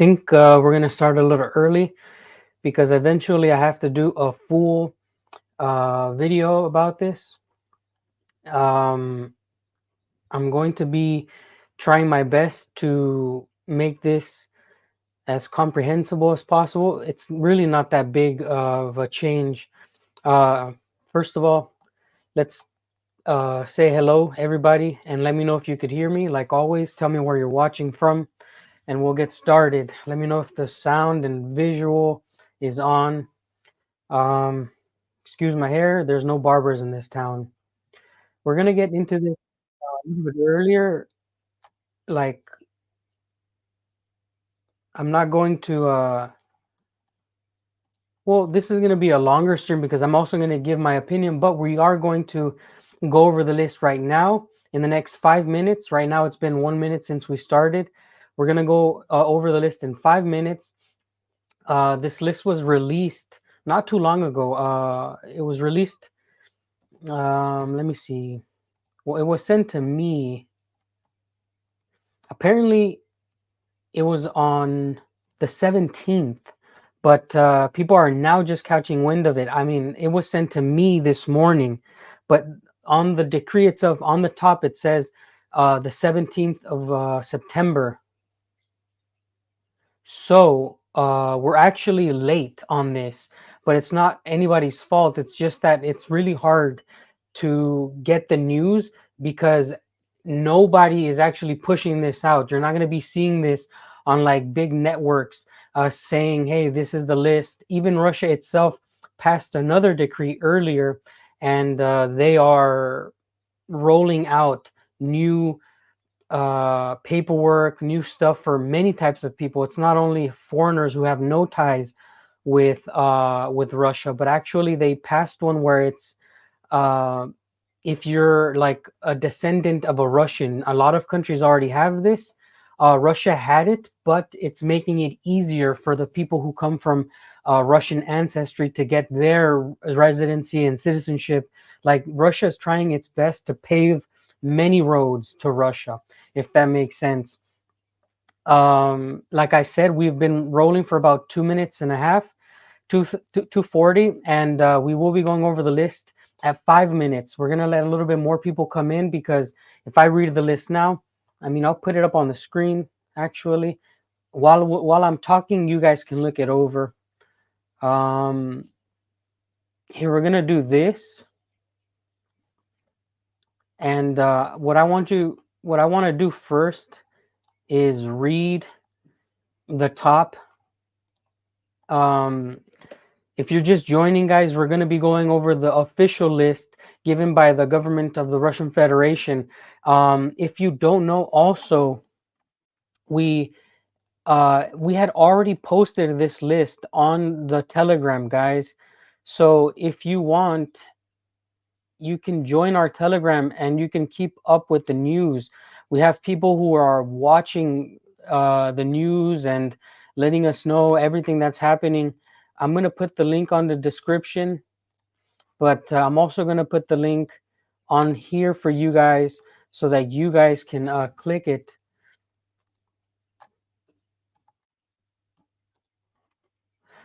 think we're gonna start a little early because eventually I have to do a full video about this. Um, I'm going to be trying my best to make this as comprehensible as possible. It's really not that big of a change. Uh, First of all, let's say hello, everybody, and let me know if you could hear me. Like always, tell me where you're watching from, and we'll get started. Let me know if the sound and visual is on. Um, Excuse my hair. There's no barbers in this town. We're gonna get into this a little bit earlier. Like, I'm not going to. Well, this is gonna be a longer stream because I'm also gonna give my opinion, but we are going to go over the list right now in the next 5 minutes. Right now, it's been 1 minute since we started. We're gonna go over the list in 5 minutes. This list was released not too long ago. It was released. Let me see. Well, it was sent to me. Apparently, it was on the 17th, but people are now just catching wind of it. I mean, it was sent to me this morning, but on the decree itself, on the top, it says the 17th of September. So we're actually late on this, but it's not anybody's fault. It's just that it's really hard to get the news because nobody is actually pushing this out. You're not going to be seeing this on like big networks saying, hey, this is the list. Even Russia itself passed another decree earlier, and they are rolling out new paperwork, new stuff for many types of people. It's not only foreigners who have no ties with Russia, but actually they passed one where it's uh, if you're like a descendant of a Russian. A lot of countries already have this. Russia had it, but it's making it easier for the people who come from Russian ancestry to get their residency and citizenship. Like Russia is trying its best to pave many roads to Russia, if that makes sense. Like I said, we've been rolling for about 2 minutes and a half, 240, and we will be going over the list at 5 minutes. We're gonna let a little bit more people come in because if I read the list now, I mean, I'll put it up on the screen actually. While I'm talking, you guys can look it over. Here we're gonna do this, and what I want to do first is read the top. If you're just joining, guys, we're going to be going over the official list given by the government of the Russian Federation. If you don't know, also we had already posted this list on the Telegram, guys. So if you want, you can join our Telegram and you can keep up with the news. We have people who are watching the news and letting us know everything that's happening. I'm going to put the link on the description, but I'm also going to put the link on here for you guys so that you guys can click it.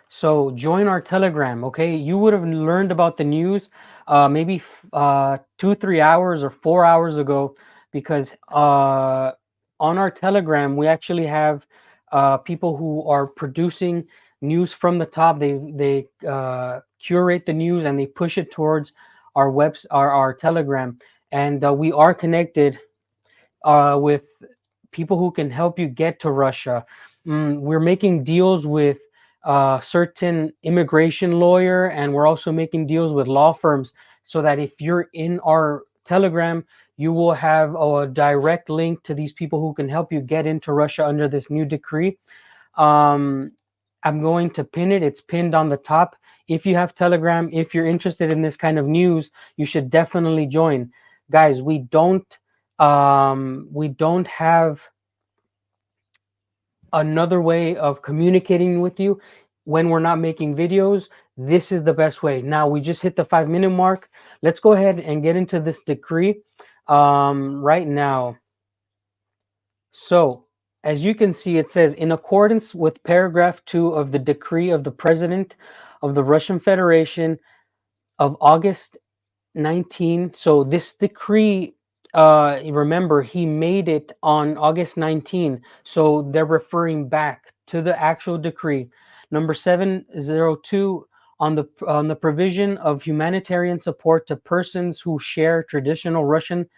So join our Telegram, okay? You would have learned about the news maybe 2-3 hours or 4 hours ago, because on our Telegram we actually have people who are producing news from the top. They curate the news and they push it towards our our Telegram, and we are connected with people who can help you get to Russia. We're making deals with certain immigration lawyer, and we're also making deals with law firms so that if you're in our Telegram, you will have a direct link to these people who can help you get into Russia under this new decree. I'm going to pin it. It's pinned on the top. If you have Telegram, if you're interested in this kind of news, you should definitely join. Guys, we don't have another way of communicating with you when we're not making videos. This is the best way. Now we just hit the 5-minute mark. Let's go ahead and get into this decree right now. So as you can see, it says, in accordance with paragraph 2 of the decree of the President of the Russian Federation of August 19. So this decree, remember, he made it on August 19. So they're referring back to the actual decree. Number 702, on the provision of humanitarian support to persons who share traditional Russian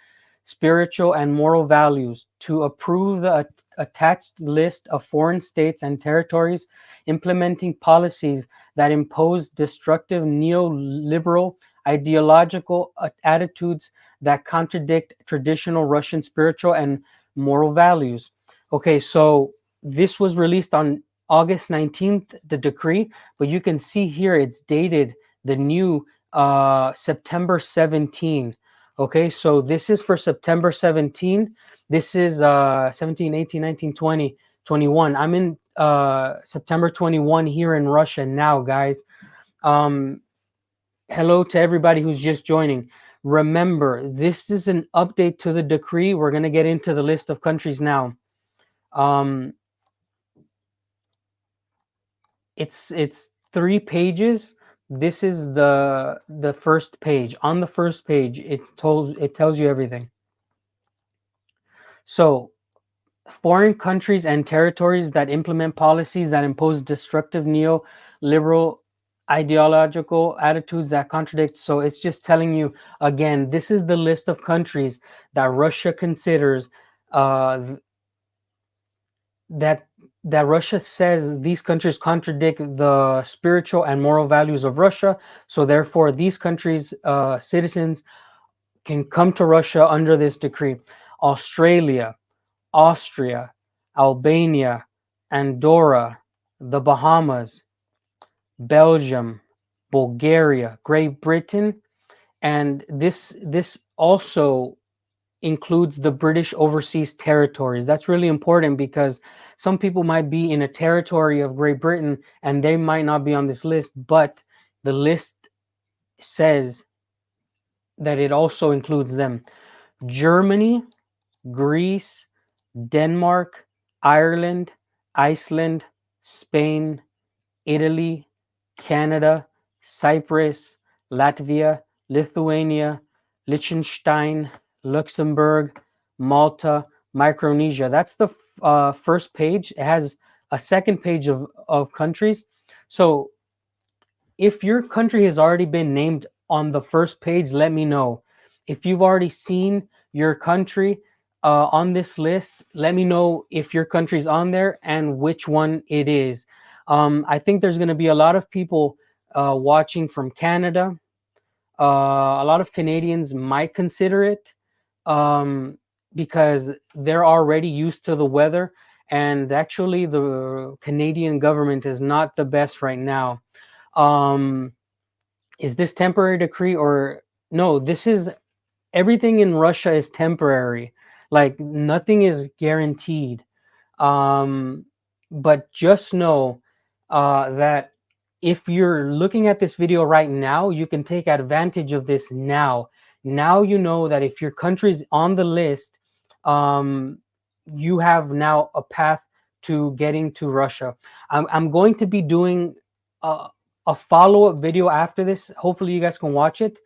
spiritual and moral values, to approve the attached list of foreign states and territories implementing policies that impose destructive neoliberal ideological attitudes that contradict traditional Russian spiritual and moral values. Okay, so this was released on August 19th, the decree, but you can see here it's dated the new September 17. Okay, so this is for September 17. This is 17, 18, 19, 20, 21. I'm in September 21 here in Russia now, guys. Hello to everybody who's just joining. Remember, this is an update to the decree. We're going to get into the list of countries now. It's 3 pages. This is the first page. On the first page, it tells you everything. So, foreign countries and territories that implement policies that impose destructive neoliberal ideological attitudes that contradict. So it's just telling you again, this is the list of countries that Russia considers that Russia says these countries contradict the spiritual and moral values of Russia. So therefore, these countries' citizens can come to Russia under this decree. Australia, Austria, Albania, Andorra, the Bahamas, Belgium, Bulgaria, Great Britain, and this also includes the British overseas territories. That's really important because some people might be in a territory of Great Britain and they might not be on this list, but the list says that it also includes them. Germany, Greece, Denmark, Ireland, Iceland, Spain, Italy, Canada, Cyprus, Latvia, Lithuania, Liechtenstein, Luxembourg, Malta, Micronesia. That's the first page. It has a second page of countries. So if your country has already been named on the first page, let me know. If you've already seen your country on this list, let me know if your country's on there and which one it is. I think there's going to be a lot of people watching from Canada. A lot of Canadians might consider it because they're already used to the weather. And actually, the Canadian government is not the best right now. Is this temporary decree or no? This is everything in Russia is temporary. Like nothing is guaranteed. But just know that if you're looking at this video right now, you can take advantage of this now. Now you know that if your country's on the list, you have now a path to getting to Russia. I'm going to be doing a follow-up video after this. Hopefully you guys can watch it.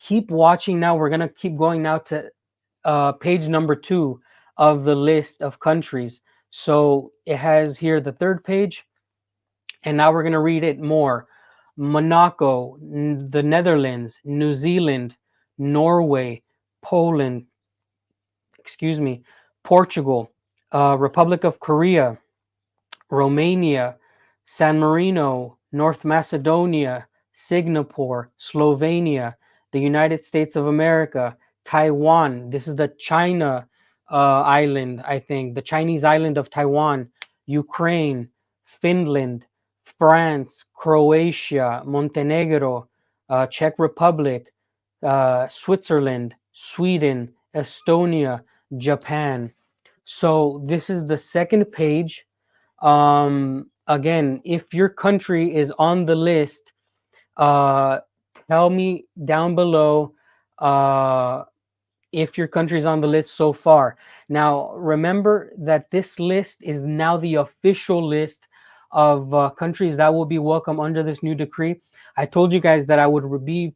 Keep watching now. We're going to keep going now to page number 2 of the list of countries. So it has here the third page, and now we're going to read it more. Monaco, the Netherlands, New Zealand, Norway, Poland, Portugal, Republic of Korea, Romania, San Marino, North Macedonia, Singapore, Slovenia, the United States of America, Taiwan. This is the China island, I think, the Chinese island of Taiwan, Ukraine, Finland, France, Croatia, Montenegro, Czech Republic, Switzerland, Sweden, Estonia, Japan. So this is the second page. Again, if your country is on the list, tell me down below if your country's on the list so far. Now, remember that this list is now the official list of countries that will be welcome under this new decree. I told you guys that I would be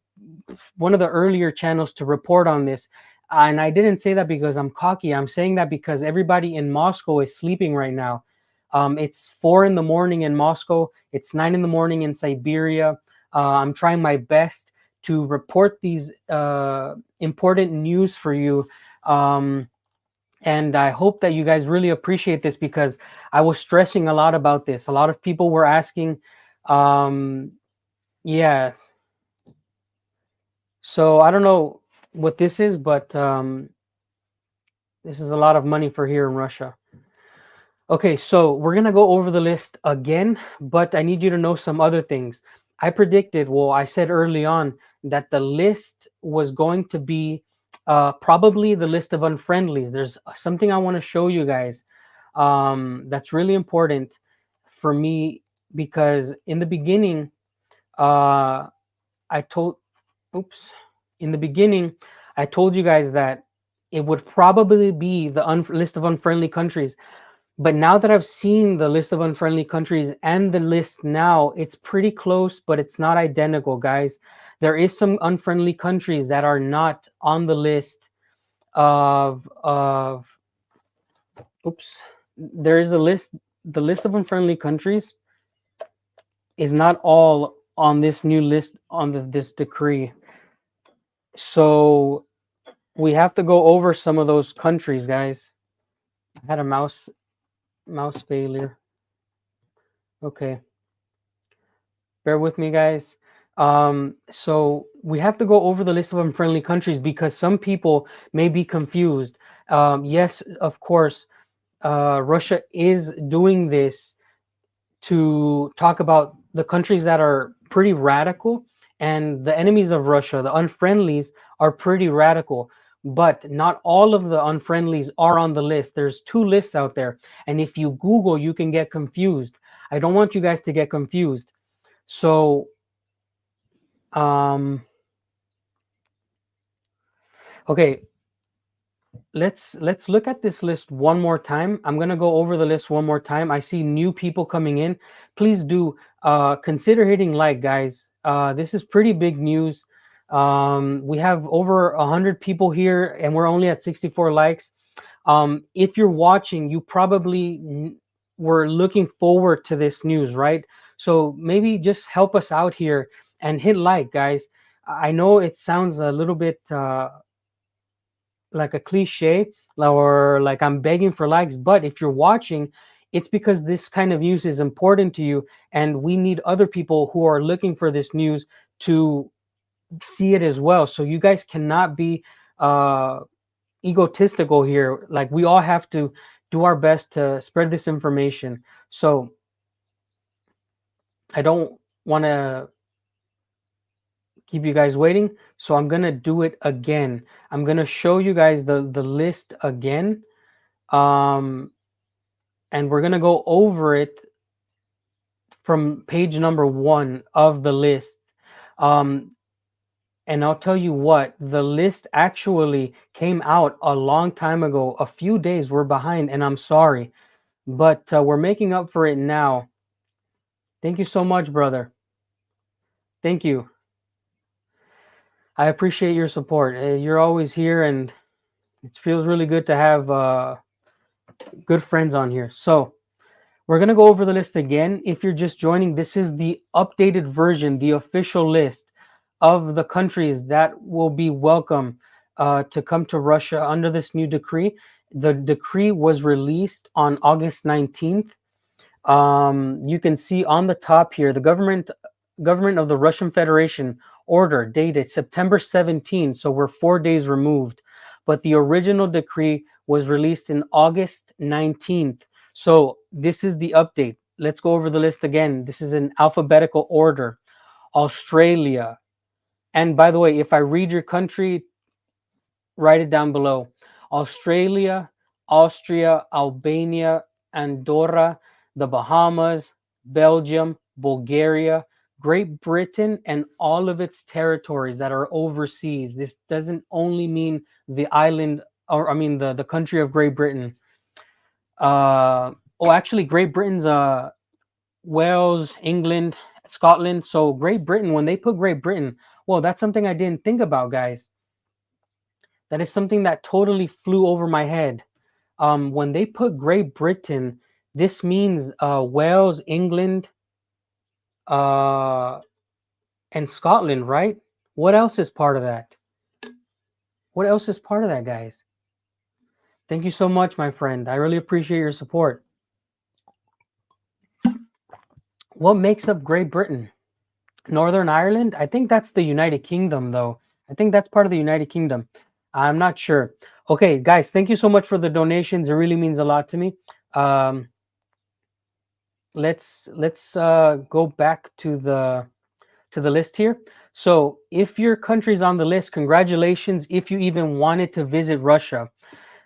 one of the earlier channels to report on this. And I didn't say that because I'm cocky. I'm saying that because everybody in Moscow is sleeping right now. It's 4 in the morning in Moscow. It's 9 in the morning in Siberia. I'm trying my best to report these important news for you. And I hope that you guys really appreciate this because I was stressing a lot about this. A lot of people were asking, yeah. So I don't know what this is, but this is a lot of money for here in Russia. Okay, so we're gonna go over the list again, but I need you to know some other things. I predicted, well, I said early on that the list was going to be probably the list of unfriendlies. There's something I want to show you guys that's really important for me because in the beginning, I told, oops, in the beginning, I told you guys that it would probably be the list of unfriendly countries. But now that I've seen the list of unfriendly countries and the list now, it's pretty close, but it's not identical, guys. There is some unfriendly countries that are not on the list of oops. There is a list. The list of unfriendly countries is not all on this new list on this decree. So we have to go over some of those countries, guys. I had a mouse failure. Okay. Bear with me, guys. So we have to go over the list of unfriendly countries because some people may be confused. Yes, of course, Russia is doing this to talk about the countries that are pretty radical, and the enemies of Russia, the unfriendlies, are pretty radical. But not all of the unfriendlies are on the list. There's two lists out there, and if you Google, you can get confused. I don't want you guys to get confused. So, okay, let's look at this list one more time. I'm gonna go over the list one more time. I see new people coming in. Please do consider hitting like, guys. This is pretty big news. We have over 100 people here, and we're only at 64 likes. If you're watching, you probably were looking forward to this news, right? So maybe just help us out here and hit like, guys. I know it sounds a little bit like a cliche or like I'm begging for likes, but if you're watching, it's because this kind of news is important to you, and we need other people who are looking for this news to see it as well. So you guys cannot be egotistical here. Like, we all have to do our best to spread this information. So I don't want to keep you guys waiting, so I'm gonna do it again. I'm gonna show you guys the list again, and we're gonna go over it from page number 1 of the list. And I'll tell you what, the list actually came out a long time ago. A few days we're behind, and I'm sorry, but we're making up for it now. Thank you so much, brother. Thank you. I appreciate your support. You're always here, and it feels really good to have good friends on here. So we're going to go over the list again. If you're just joining, this is the updated version, the official list of the countries that will be welcome to come to Russia under this new decree. The decree was released on August 19th. You can see on the top here, the government of the Russian Federation order dated September 17, so we're 4 days removed. But the original decree was released in August 19th. So this is the update. Let's go over the list again. This is in alphabetical order. Australia. And by the way, if I read your country, write it down below. Australia, Austria, Albania, Andorra, the Bahamas, Belgium, Bulgaria, Great Britain and all of its territories that are overseas. This doesn't only mean the island, or I mean the country of Great Britain. Oh, actually, Great Britain's Wales, England, Scotland. So Great Britain, when they put Great Britain, well, that's something I didn't think about, guys. That is something that totally flew over my head. When they put Great Britain, this means Wales, England, uh, and Scotland, right? What else is part of that? What else is part of that, guys? Thank you so much, my friend. I really appreciate your support. What makes up Great Britain? Northern Ireland? I think that's the United Kingdom, though. I think that's part of the United Kingdom. I'm not sure. Okay, guys, thank you so much for the donations. It really means a lot to me. Let's go back to the list here. So if your country's on the list, congratulations. If you even wanted to visit Russia,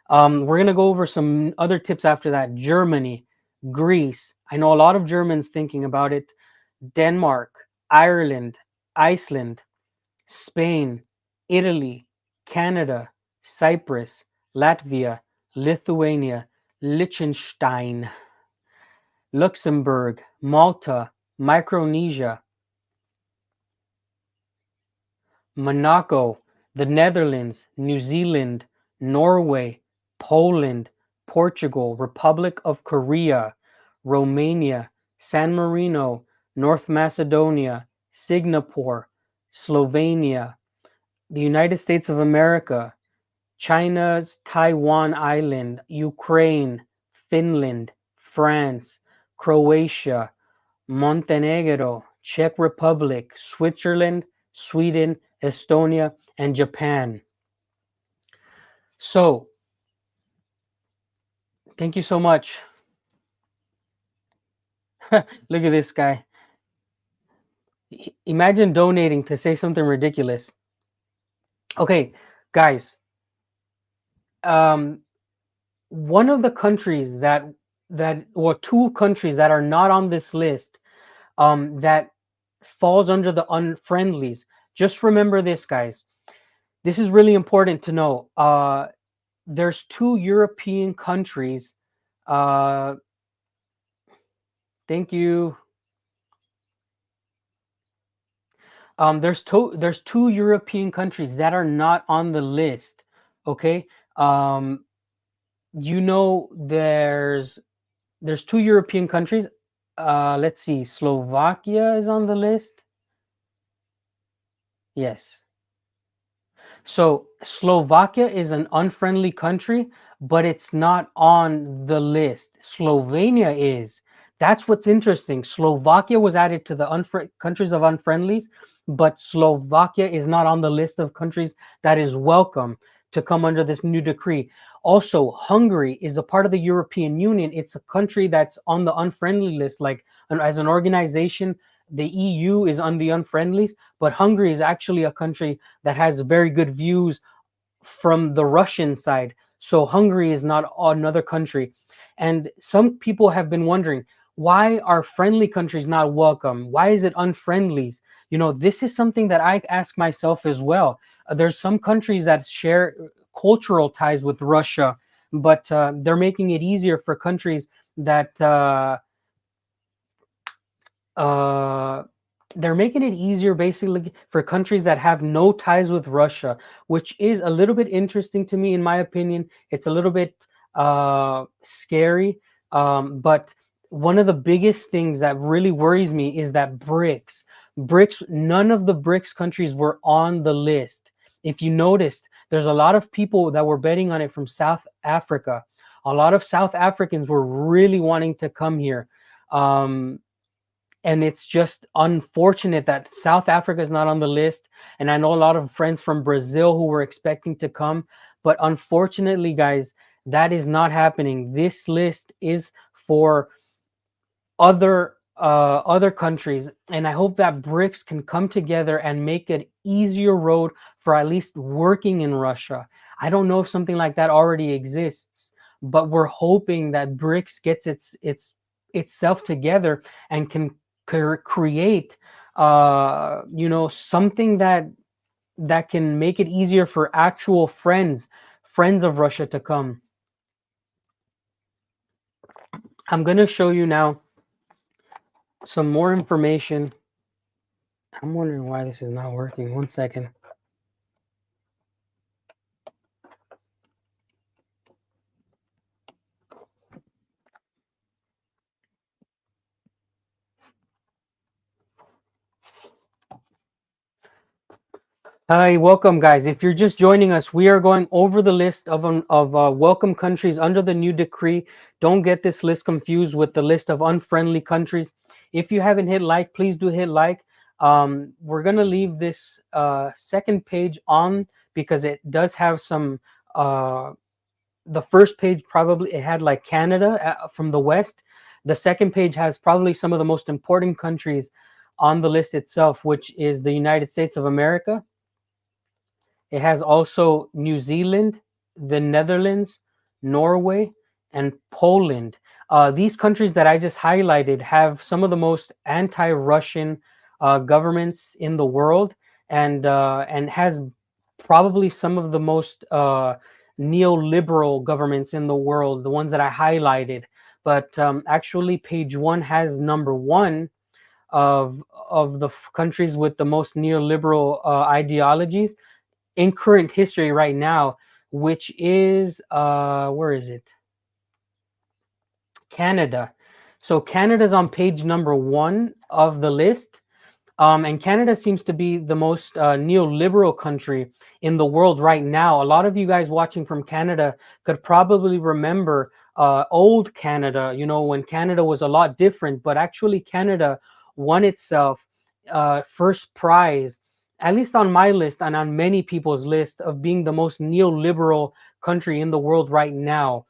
we're gonna go over some other tips after that. Germany, Greece. I know a lot of Germans thinking about it. Denmark, Ireland, Iceland, Spain, Italy, Canada, Cyprus, Latvia, Lithuania, Liechtenstein, Luxembourg, Malta, Micronesia, Monaco, the Netherlands, New Zealand, Norway, Poland, Portugal, Republic of Korea, Romania, San Marino, North Macedonia, Singapore, Slovenia, the United States of America, China's Taiwan Island, Ukraine, Finland, France, Croatia, Montenegro, Czech Republic, Switzerland, Sweden, Estonia, and Japan. So, thank you so much. Look at this guy. Imagine donating to say something ridiculous. Okay, guys. One of the countries or two countries that are not on this list, that falls under the unfriendlies. Just remember this, guys. This is really important to know. There's two European countries. Thank you. There's two European countries that are not on the list. Okay. There's two European countries. Let's see. Slovakia is on the list. Yes. So Slovakia is an unfriendly country, but it's not on the list. Slovenia is. That's what's interesting. Slovakia was added to the countries of unfriendlies, but Slovakia is not on the list of countries that is welcome to come under this new decree. Also, Hungary is a part of the European Union. It's a country that's on the unfriendly list. Like, as an organization, the EU is on the unfriendlies, but Hungary is actually a country that has very good views from the Russian side. So Hungary is not another country. And some people have been wondering, why are friendly countries not welcome? Why is it unfriendlies? This is something that I ask myself as well. There's some countries that share cultural ties with Russia, but they're making it easier for countries that they're making it easier basically for countries that have no ties with Russia, which is a little bit interesting to me. In my opinion, it's a little bit scary. But one of the biggest things that really worries me is that none of the BRICS countries were on the list. If you noticed, there's a lot of people that were betting on it from South Africa. A lot of South Africans were really wanting to come here. And it's just unfortunate that South Africa is not on the list. And I know a lot of friends from Brazil who were expecting to come. But unfortunately, guys, that is not happening. This list is for other countries. And I hope that BRICS can come together and make an easier road for at least working in Russia. I don't know if something like that already exists, but we're hoping that BRICS gets itself together and can create something that can make it easier for actual friends of Russia to come. I'm going to show you now some more information. I'm wondering why this is not working. One second. Hi, welcome, guys. If you're just joining us, we are going over the list of welcome countries under the new decree. Don't get this list confused with the list of unfriendly countries. If you haven't hit like, please do hit like. We're gonna leave this second page on because it does have some. The first page probably it had like Canada from the west. The second page has probably some of the most important countries on the list itself, which is the United States of America. It has also New Zealand, the Netherlands, Norway, and Poland. These countries that I just highlighted have some of the most anti-Russian governments in the world, and has probably some of the most neoliberal governments in the world. The ones that I highlighted, but actually, page one has number one of the countries with the most neoliberal ideologies in current history right now, which is where is it? Canada. So Canada's on page number one of the list. And Canada seems to be the most neoliberal country in the world right now. A lot of you guys watching from Canada could probably remember old Canada, when Canada was a lot different, but actually Canada won itself first prize, at least on my list and on many people's list, of being the most neoliberal country in the world right now.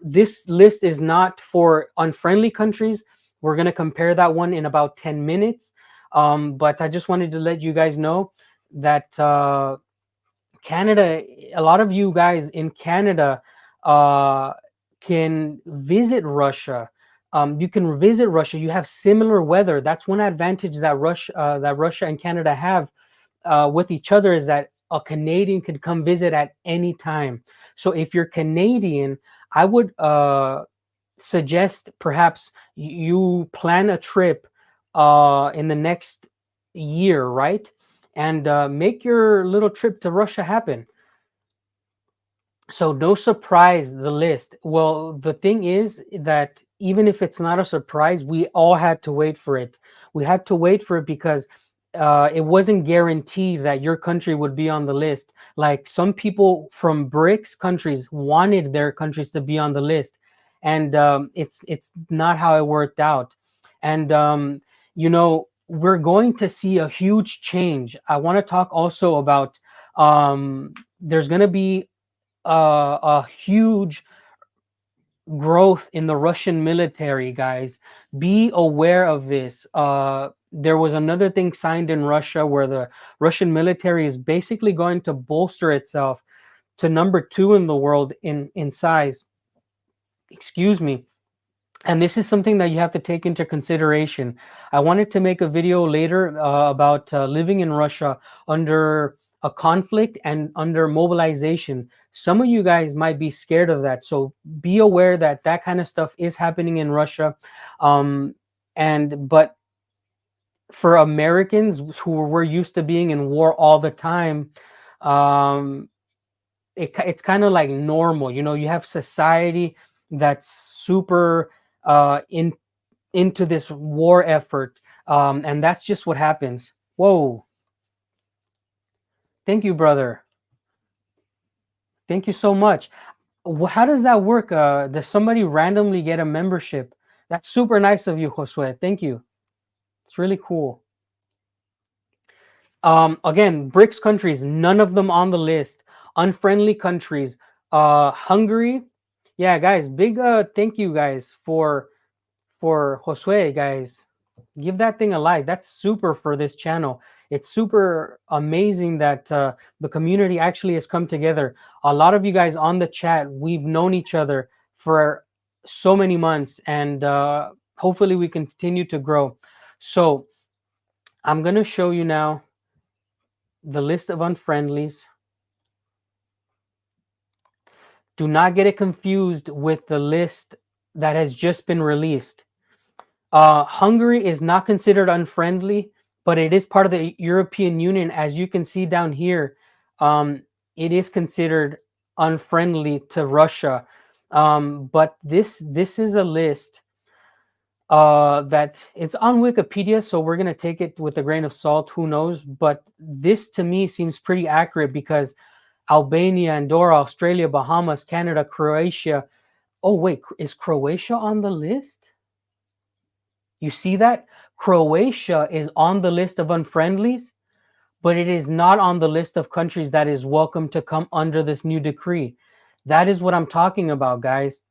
This list is not for unfriendly countries. We're going to compare that one in about 10 minutes. But I just wanted to let you guys know that Canada, a lot of you guys in Canada can visit Russia. You can visit Russia. You have similar weather. That's one advantage that Russia and Canada have with each other, is that a Canadian can come visit at any time. So if you're Canadian, I would suggest perhaps you plan a trip in the next year, right? And make your little trip to Russia happen. So no surprise, the list. Well, the thing is that even if it's not a surprise, we all had to wait for it. We had to wait for it because it wasn't guaranteed that your country would be on the list. Like, some people from BRICS countries wanted their countries to be on the list, and it's not how it worked out. And we're going to see a huge change. I want to talk also about there's going to be a huge growth in the Russian military, guys. Be aware of this. There was another thing signed in Russia where the Russian military is basically going to bolster itself to number two in the world in size. Excuse me. And this is something that you have to take into consideration. I wanted to make a video later about living in Russia under a conflict and under mobilization. Some of you guys might be scared of that. So be aware that that kind of stuff is happening in Russia. But for Americans who were used to being in war all the time, it's kind of like normal. You have society that's super into this war effort, and that's just what happens. Whoa, thank you, brother. Thank you so much. How does that work? Does somebody randomly get a membership? That's super nice of you, Josue. Thank you. It's really cool. Again, BRICS countries, none of them on the list. Unfriendly countries, Hungary. Yeah, guys, big thank you guys for Josue, guys. Give that thing a like. That's super for this channel. It's super amazing that the community actually has come together. A lot of you guys on the chat, we've known each other for so many months, and hopefully we continue to grow. So I'm going to show you now the list of unfriendlies. Do not get it confused with the list that has just been released. Hungary is not considered unfriendly, but it is part of the European Union. As you can see down here, it is considered unfriendly to Russia. But this is a list that it's on Wikipedia, so we're gonna take it with a grain of salt. Who knows? But this to me seems pretty accurate because Albania, Andorra, Australia, Bahamas, Canada, Croatia. Oh wait, is Croatia on the list? You see that? Croatia is on the list of unfriendlies, but it is not on the list of countries that is welcome to come under this new decree. That is what I'm talking about, guys.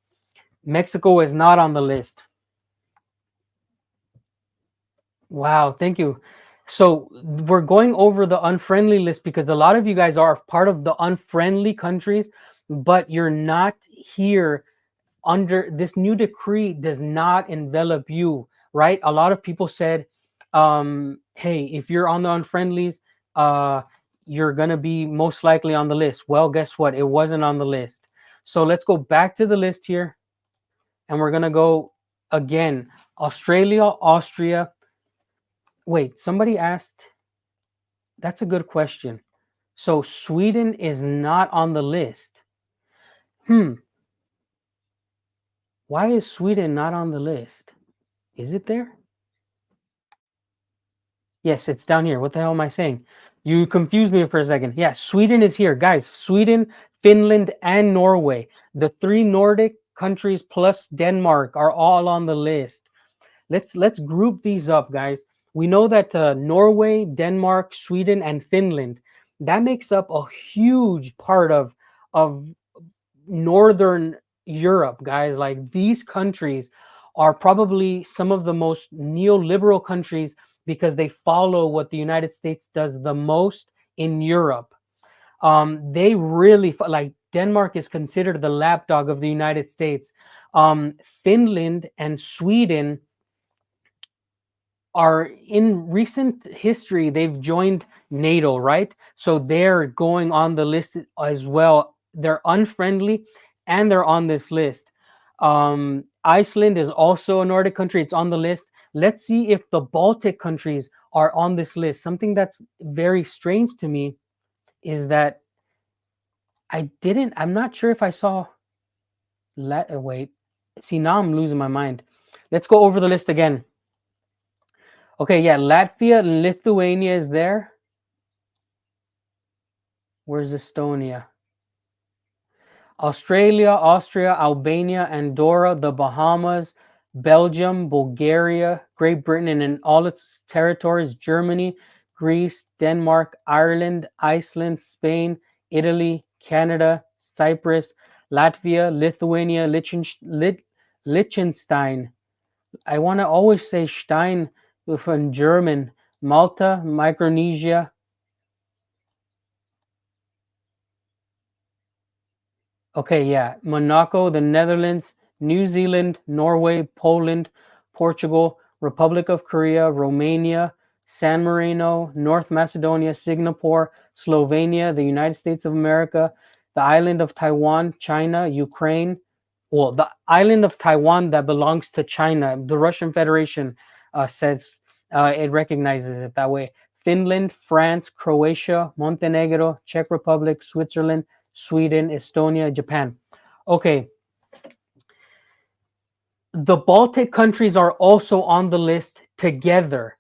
Mexico is not on the list. Wow, thank you. So we're going over the unfriendly list because a lot of you guys are part of the unfriendly countries, but you're not here under this new decree does not envelop you, right? A lot of people said, hey, if you're on the unfriendlies, you're going to be most likely on the list. Well, guess what? It wasn't on the list. So let's go back to the list here. And we're going to go again. Australia, Austria. Wait, somebody asked. That's a good question. So Sweden is not on the list. Why is Sweden not on the list? Is it there? Yes, it's down here. What the hell am I saying? You confused me for a second. Yeah, Sweden is here. Guys, Sweden, Finland, and Norway. The three Nordic countries plus Denmark are all on the list. Let's group these up, guys. We know that Norway, Denmark, Sweden, and Finland, that makes up a huge part of Northern Europe, guys. Like these countries are probably some of the most neoliberal countries because they follow what the United States does the most in Europe. They really like Denmark is considered the lapdog of the United States. Finland and Sweden are in recent history, they've joined NATO, right? So they're going on the list as well. They're unfriendly and they're on this list. Iceland is also a Nordic country. It's on the list. Let's see if the Baltic countries are on this list. Something that's very strange to me is that I'm not sure if I saw, wait, see, now I'm losing my mind. Let's go over the list again. Okay, yeah, Latvia and Lithuania is there. Where's Estonia? Australia, Austria, Albania, Andorra, the Bahamas, Belgium, Bulgaria, Great Britain and all its territories, Germany, Greece, Denmark, Ireland, Iceland, Spain, Italy, Canada, Cyprus, Latvia, Lithuania, Liechtenstein. I want to always say Stein in German, Malta, Micronesia. Okay, yeah. Monaco, the Netherlands, New Zealand, Norway, Poland, Portugal, Republic of Korea, Romania, San Marino, North Macedonia, Singapore, Slovenia, the United States of America, the island of Taiwan, China, Ukraine. Well, the island of Taiwan that belongs to China, the Russian Federation says it recognizes it that way. Finland, France, Croatia, Montenegro, Czech Republic, Switzerland, Sweden, Estonia, Japan. Okay. The Baltic countries are also on the list together.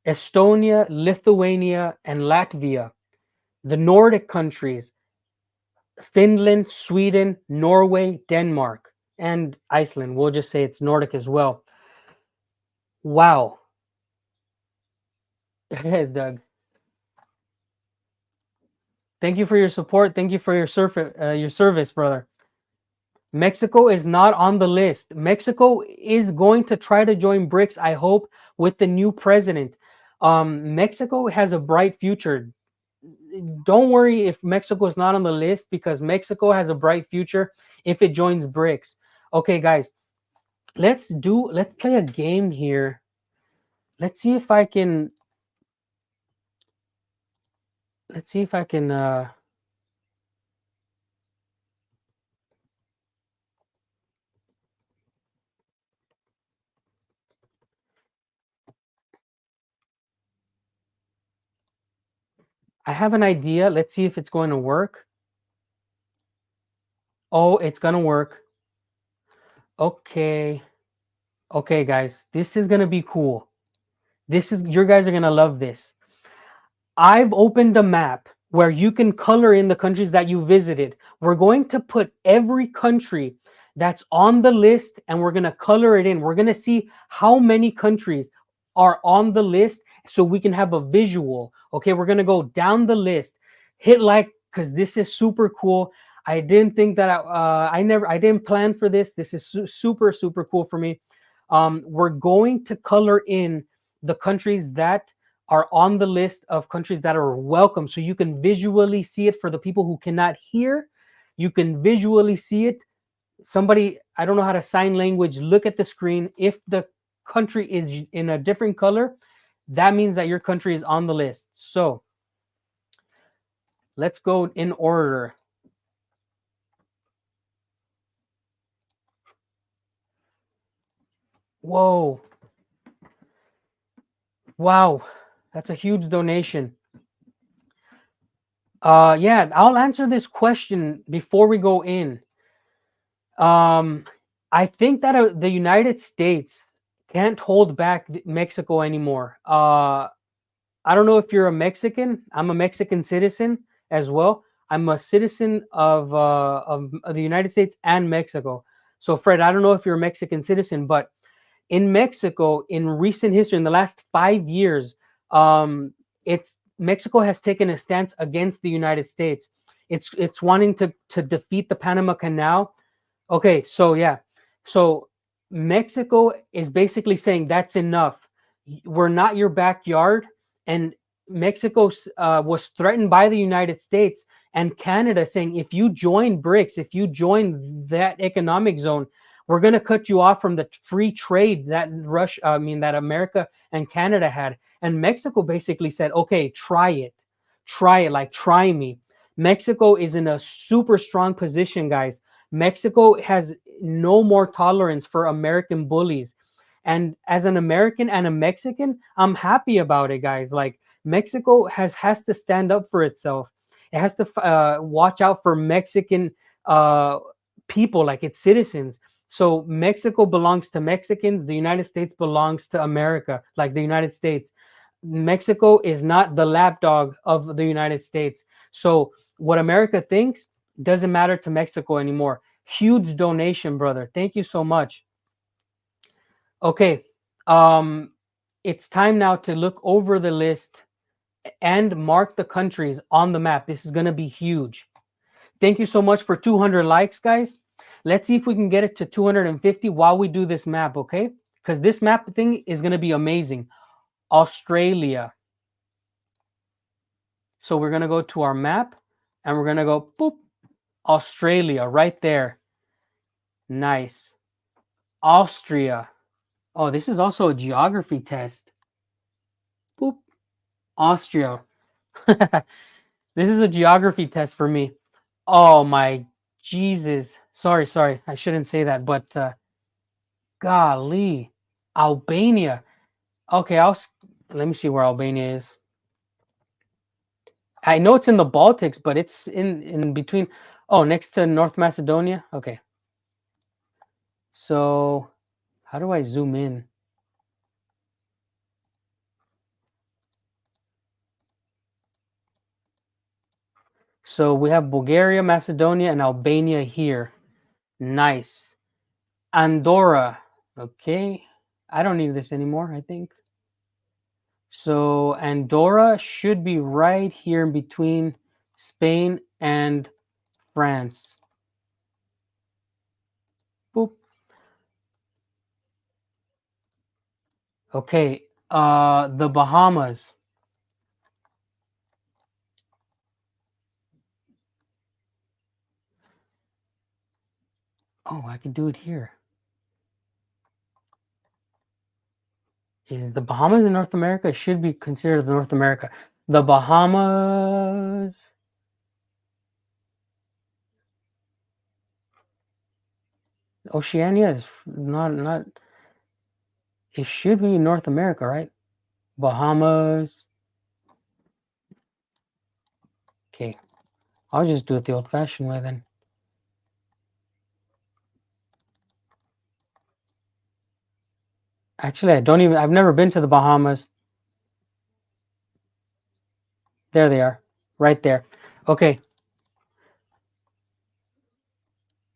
Estonia, Lithuania, and Latvia. The Nordic countries, Finland, Sweden, Norway, Denmark, and Iceland. We'll just say it's Nordic as well. Wow. Doug. Thank you for your support. Thank you for your service, brother. Mexico is not on the list. Mexico is going to try to join BRICS, I hope, with the new president. Mexico has a bright future. Don't worry if Mexico is not on the list because Mexico has a bright future if it joins BRICS. Okay, guys, let's play a game here. Let's see if I can let's see if I can I have an idea. Let's see if it's going to work. Oh, it's gonna work. Okay. Okay, guys. This is gonna be cool. This is your guys are gonna love this. I've opened a map where you can color in the countries that you visited. We're going to put every country that's on the list and we're going to color it in. We're going to see how many countries are on the list so we can have a visual. Okay, we're going to go down the list. Hit like cuz this is super cool. I didn't think that I didn't plan for this. This is super cool for me. We're going to color in the countries that are on the list of countries that are welcome. So you can visually see it for the people who cannot hear. You can visually see it. Somebody, I don't know how to sign language, look at the screen. If the country is in a different color, that means that your country is on the list. So let's go in order. Whoa. Wow. That's a huge donation. Yeah, I'll answer this question before we go in. Um, I think that the United States can't hold back Mexico anymore. I don't know if you're a Mexican. I'm a Mexican citizen as well. I'm a citizen of the United States and Mexico. So, Fred, I don't know if you're a Mexican citizen, but in Mexico, in recent history, in the last 5 years, it's Mexico has taken a stance against the United States. It's wanting to defeat the Panama Canal. Okay, so yeah. So Mexico is basically saying that's enough. We're not your backyard. And Mexico was threatened by the United States and Canada saying, if you join BRICS, if you join that economic zone, we're going to cut you off from the free trade that that America and Canada had. And Mexico basically said, okay, try it, like try me. Mexico is in a super strong position, guys. Mexico has no more tolerance for American bullies. And as an American and a Mexican, I'm happy about it, guys. Like Mexico has to stand up for itself. It has to watch out for Mexican uh, people, like its citizens. So Mexico belongs to Mexicans. The United States belongs to America, like the United States. Mexico is not the lapdog of the United States. So what America thinks doesn't matter to Mexico anymore. Huge donation, brother. Thank you so much. Okay. Um, it's time now to look over the list and mark the countries on the map. This is going to be huge. Thank you so much for 200 likes, guys. Let's see if we can get it to 250 while we do this map, okay? Because this map thing is going to be amazing. Australia. So we're going to go to our map and we're going to go, boop, Australia right there. Nice. Austria. Oh, this is also a geography test. Boop. Austria. This is a geography test for me. Oh my Jesus. Sorry. I shouldn't say that, but golly. Albania. Okay, let me see where Albania is. I know it's in the Baltics, but it's in between. Oh, next to North Macedonia. Okay. So, how do I zoom in? So we have Bulgaria, Macedonia, and Albania here. Nice. Andorra. Okay. I don't need this anymore, I think. So Andorra should be right here in between Spain and France. Boop. Okay. The Bahamas. Oh, I can do it here. Is the Bahamas in North America? It should be considered North America. The Bahamas. Oceania is not. It should be North America, right? Bahamas. Okay, I'll just do it the old-fashioned way then. Actually, I've never been to the Bahamas. There they are, right there. Okay,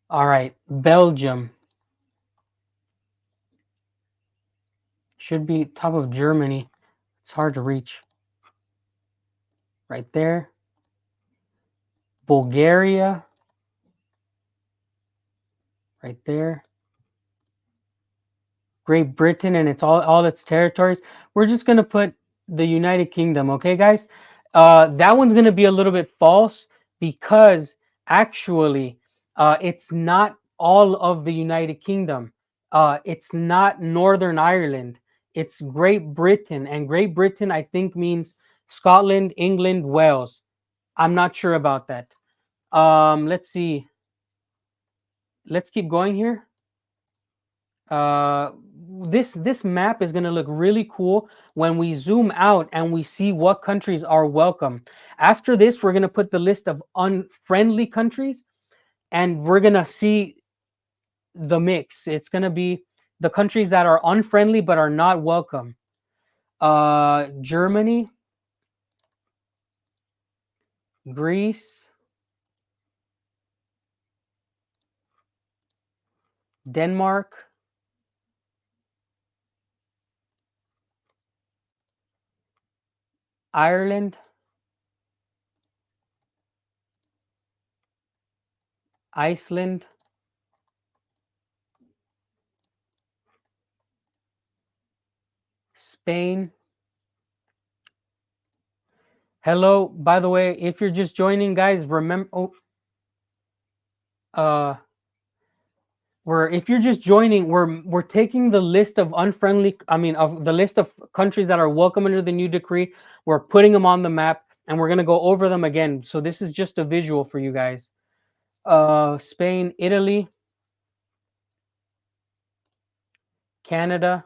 all right. Belgium should be top of Germany. It's hard to reach. Right there. Bulgaria. Right there. Great Britain and it's all its territories. We're just gonna put the United Kingdom, okay, guys? That one's gonna be a little bit false because actually, it's not all of the United Kingdom. It's not Northern Ireland. It's Great Britain, and Great Britain, I think, means Scotland, England, Wales. I'm not sure about that. Let's see. Let's keep going here. This map is going to look really cool when we zoom out and we see what countries are welcome. After this, we're going to put the list of unfriendly countries and we're going to see the mix. It's going to be the countries that are unfriendly but are not welcome. Germany, Greece, Denmark, Ireland, Iceland, Spain. Hello, by the way, if you're just joining, guys, remember, if you're just joining, we're taking the list of of the list of countries that are welcome under the new decree. We're putting them on the map, and we're gonna go over them again. So this is just a visual for you guys. Spain, Italy, Canada,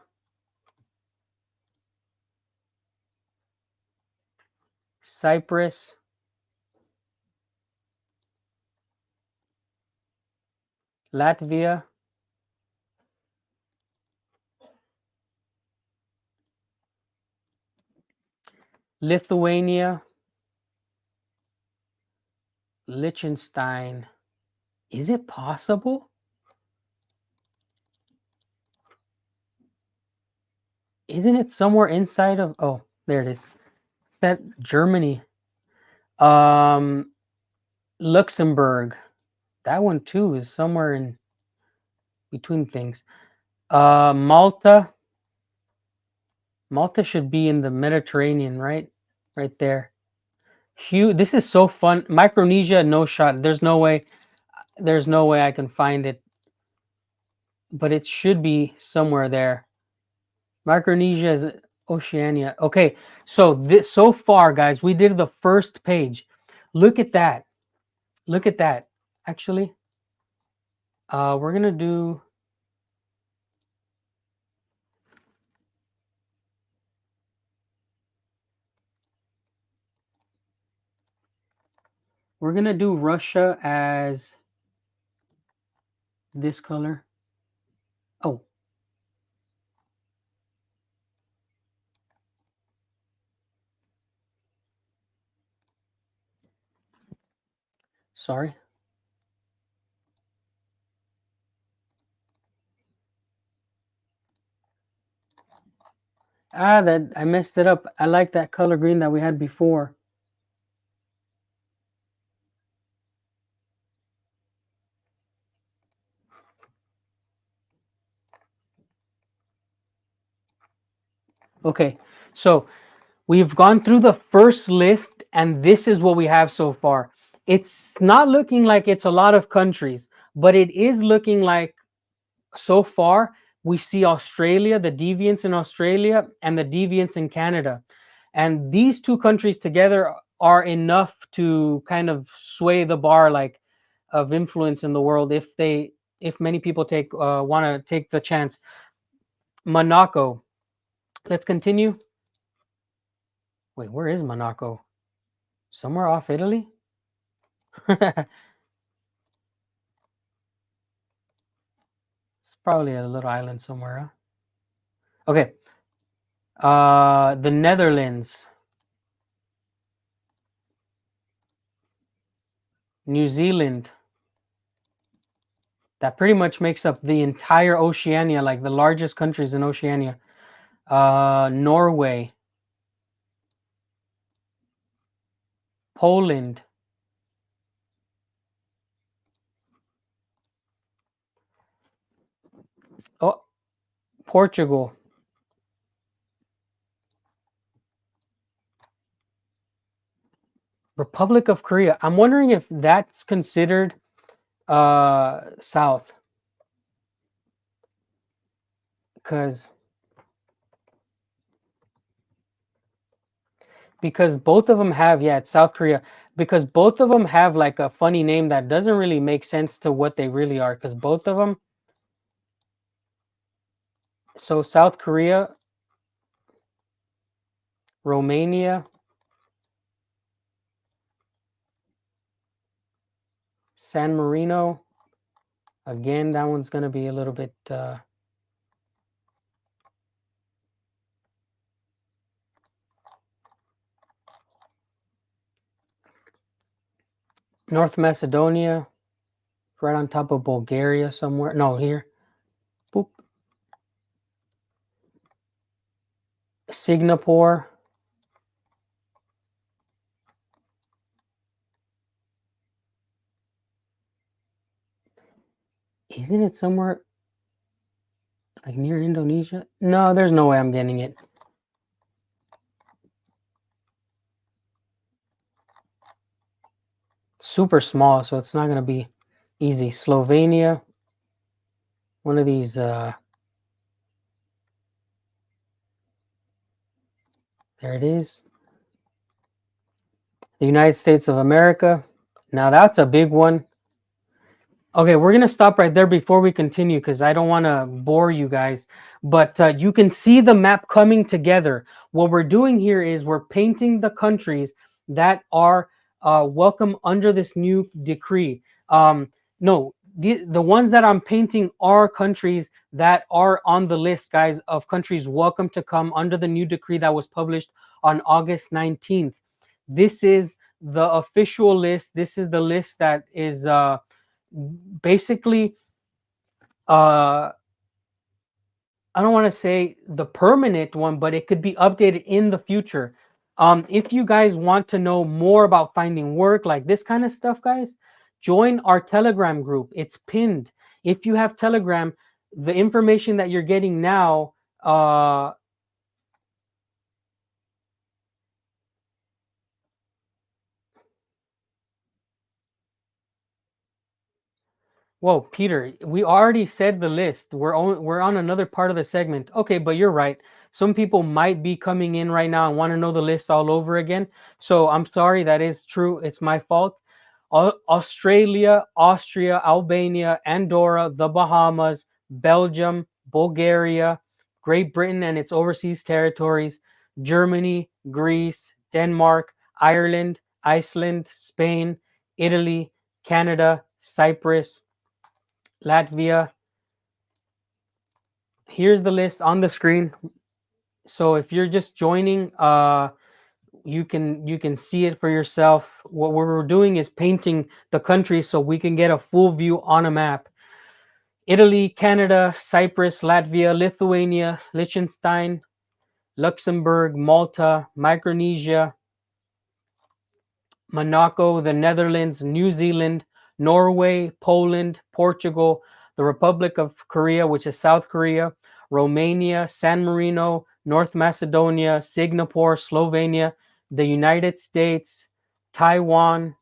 Cyprus, Latvia, Lithuania, Liechtenstein. Is it possible? Isn't it somewhere inside of? Oh, there it is. It's that Germany. Luxembourg. That one too is somewhere in between things. Malta. Malta should be in the Mediterranean, right? Right there. This is so fun. Micronesia, no shot. There's no way. There's no way I can find it. But it should be somewhere there. Micronesia is Oceania. Okay, so so far, guys, we did the first page. Look at that. Look at that. Actually, we're gonna do. We're gonna do Russia as this color. Oh. Sorry. That I messed it up. I like that color green that we had before. Okay, so we've gone through the first list, and this is what we have so far. It's not looking like it's a lot of countries, but it is looking like so far we see Australia, the deviants in Australia, and the deviants in Canada. and these two countries together are enough to kind of sway the bar, like, of influence in the world, if many people take want to take the chance. Monaco. Let's continue. Wait, where is Monaco? Somewhere off Italy? It's probably a little island somewhere, huh? Okay. The Netherlands, New Zealand. That pretty much makes up the entire Oceania, like the largest countries in Oceania. Norway, Poland, oh, Portugal, Republic of Korea. I'm wondering if that's considered south, because both of them have, yeah, it's South Korea, because both of them have like a funny name that doesn't really make sense to what they really are, because both of them. So South Korea, Romania, San Marino. Again, that one's going to be a little bit North Macedonia, right on top of Bulgaria somewhere. No, here. Boop. Singapore. Isn't it somewhere like near Indonesia? No, there's no way I'm getting it. Super small, so it's not going to be easy. Slovenia. One of these. There it is. The United States of America. Now that's a big one. Okay, we're going to stop right there before we continue, because I don't want to bore you guys. But you can see the map coming together. What we're doing here is we're painting the countries that are welcome under this new decree. No, the ones that I'm painting are countries that are on the list, guys, of countries welcome to come under the new decree that was published on August 19th. This is the official list. This is the list that is... basically I don't want to say the permanent one, but it could be updated in the future. If you guys want to know more about finding work, like this kind of stuff, guys, join our Telegram group. It's pinned. If you have Telegram, the information that you're getting now whoa, Peter, we already said the list. We're on another part of the segment. Okay, but you're right. Some people might be coming in right now and want to know the list all over again. So I'm sorry, that is true. It's my fault. Australia, Austria, Albania, Andorra, the Bahamas, Belgium, Bulgaria, Great Britain and its overseas territories, Germany, Greece, Denmark, Ireland, Iceland, Spain, Italy, Canada, Cyprus, Latvia. Here's the list on the screen. So if you're just joining, you can see it for yourself. What we're doing is painting the country so we can get a full view on a map. Italy, Canada, Cyprus, Latvia, Lithuania, Liechtenstein, Luxembourg, Malta, Micronesia, Monaco, the Netherlands, New Zealand, Norway, Poland, Portugal, the Republic of Korea, which is South Korea, Romania, San Marino, North Macedonia, Singapore, Slovenia, the United States, Taiwan,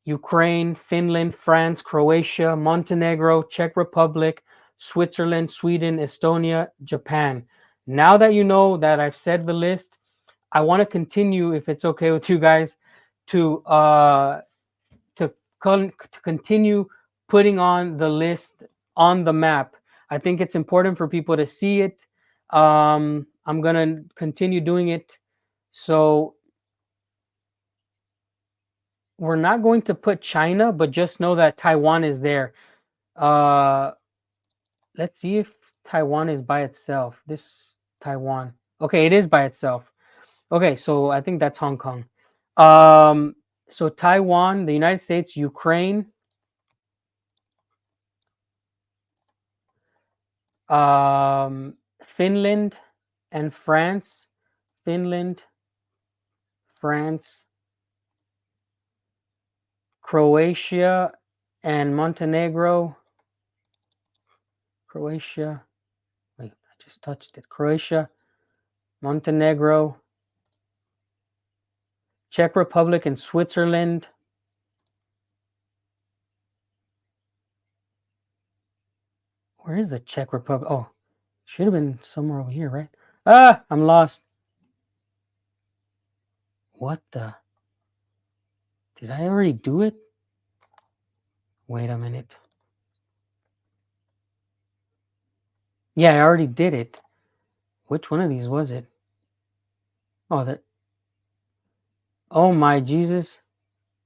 Ukraine, Finland, France, Croatia, Montenegro, Czech Republic, Switzerland, Sweden, Estonia, Japan. Now that you know that I've said the list, I want to continue, if it's okay with you guys, to uh, to continue putting on the list on the map. I think it's important for people to see it. I'm gonna continue doing it. So we're not going to put China, but just know that Taiwan is there. Uh, let's see if Taiwan is by itself. This Taiwan. Okay, it is by itself. Okay, so I think that's Hong Kong. So Taiwan, the United States, Ukraine, Finland, and France. Finland, France, Croatia, and Montenegro. Croatia. Wait, I just touched it. Croatia, Montenegro, Czech Republic, and Switzerland. Where is the Czech Republic? Oh, should have been somewhere over here, right? Ah, I'm lost. What the? Did I already do it? Wait a minute. Yeah, I already did it. Which one of these was it? Oh, that. Oh my Jesus!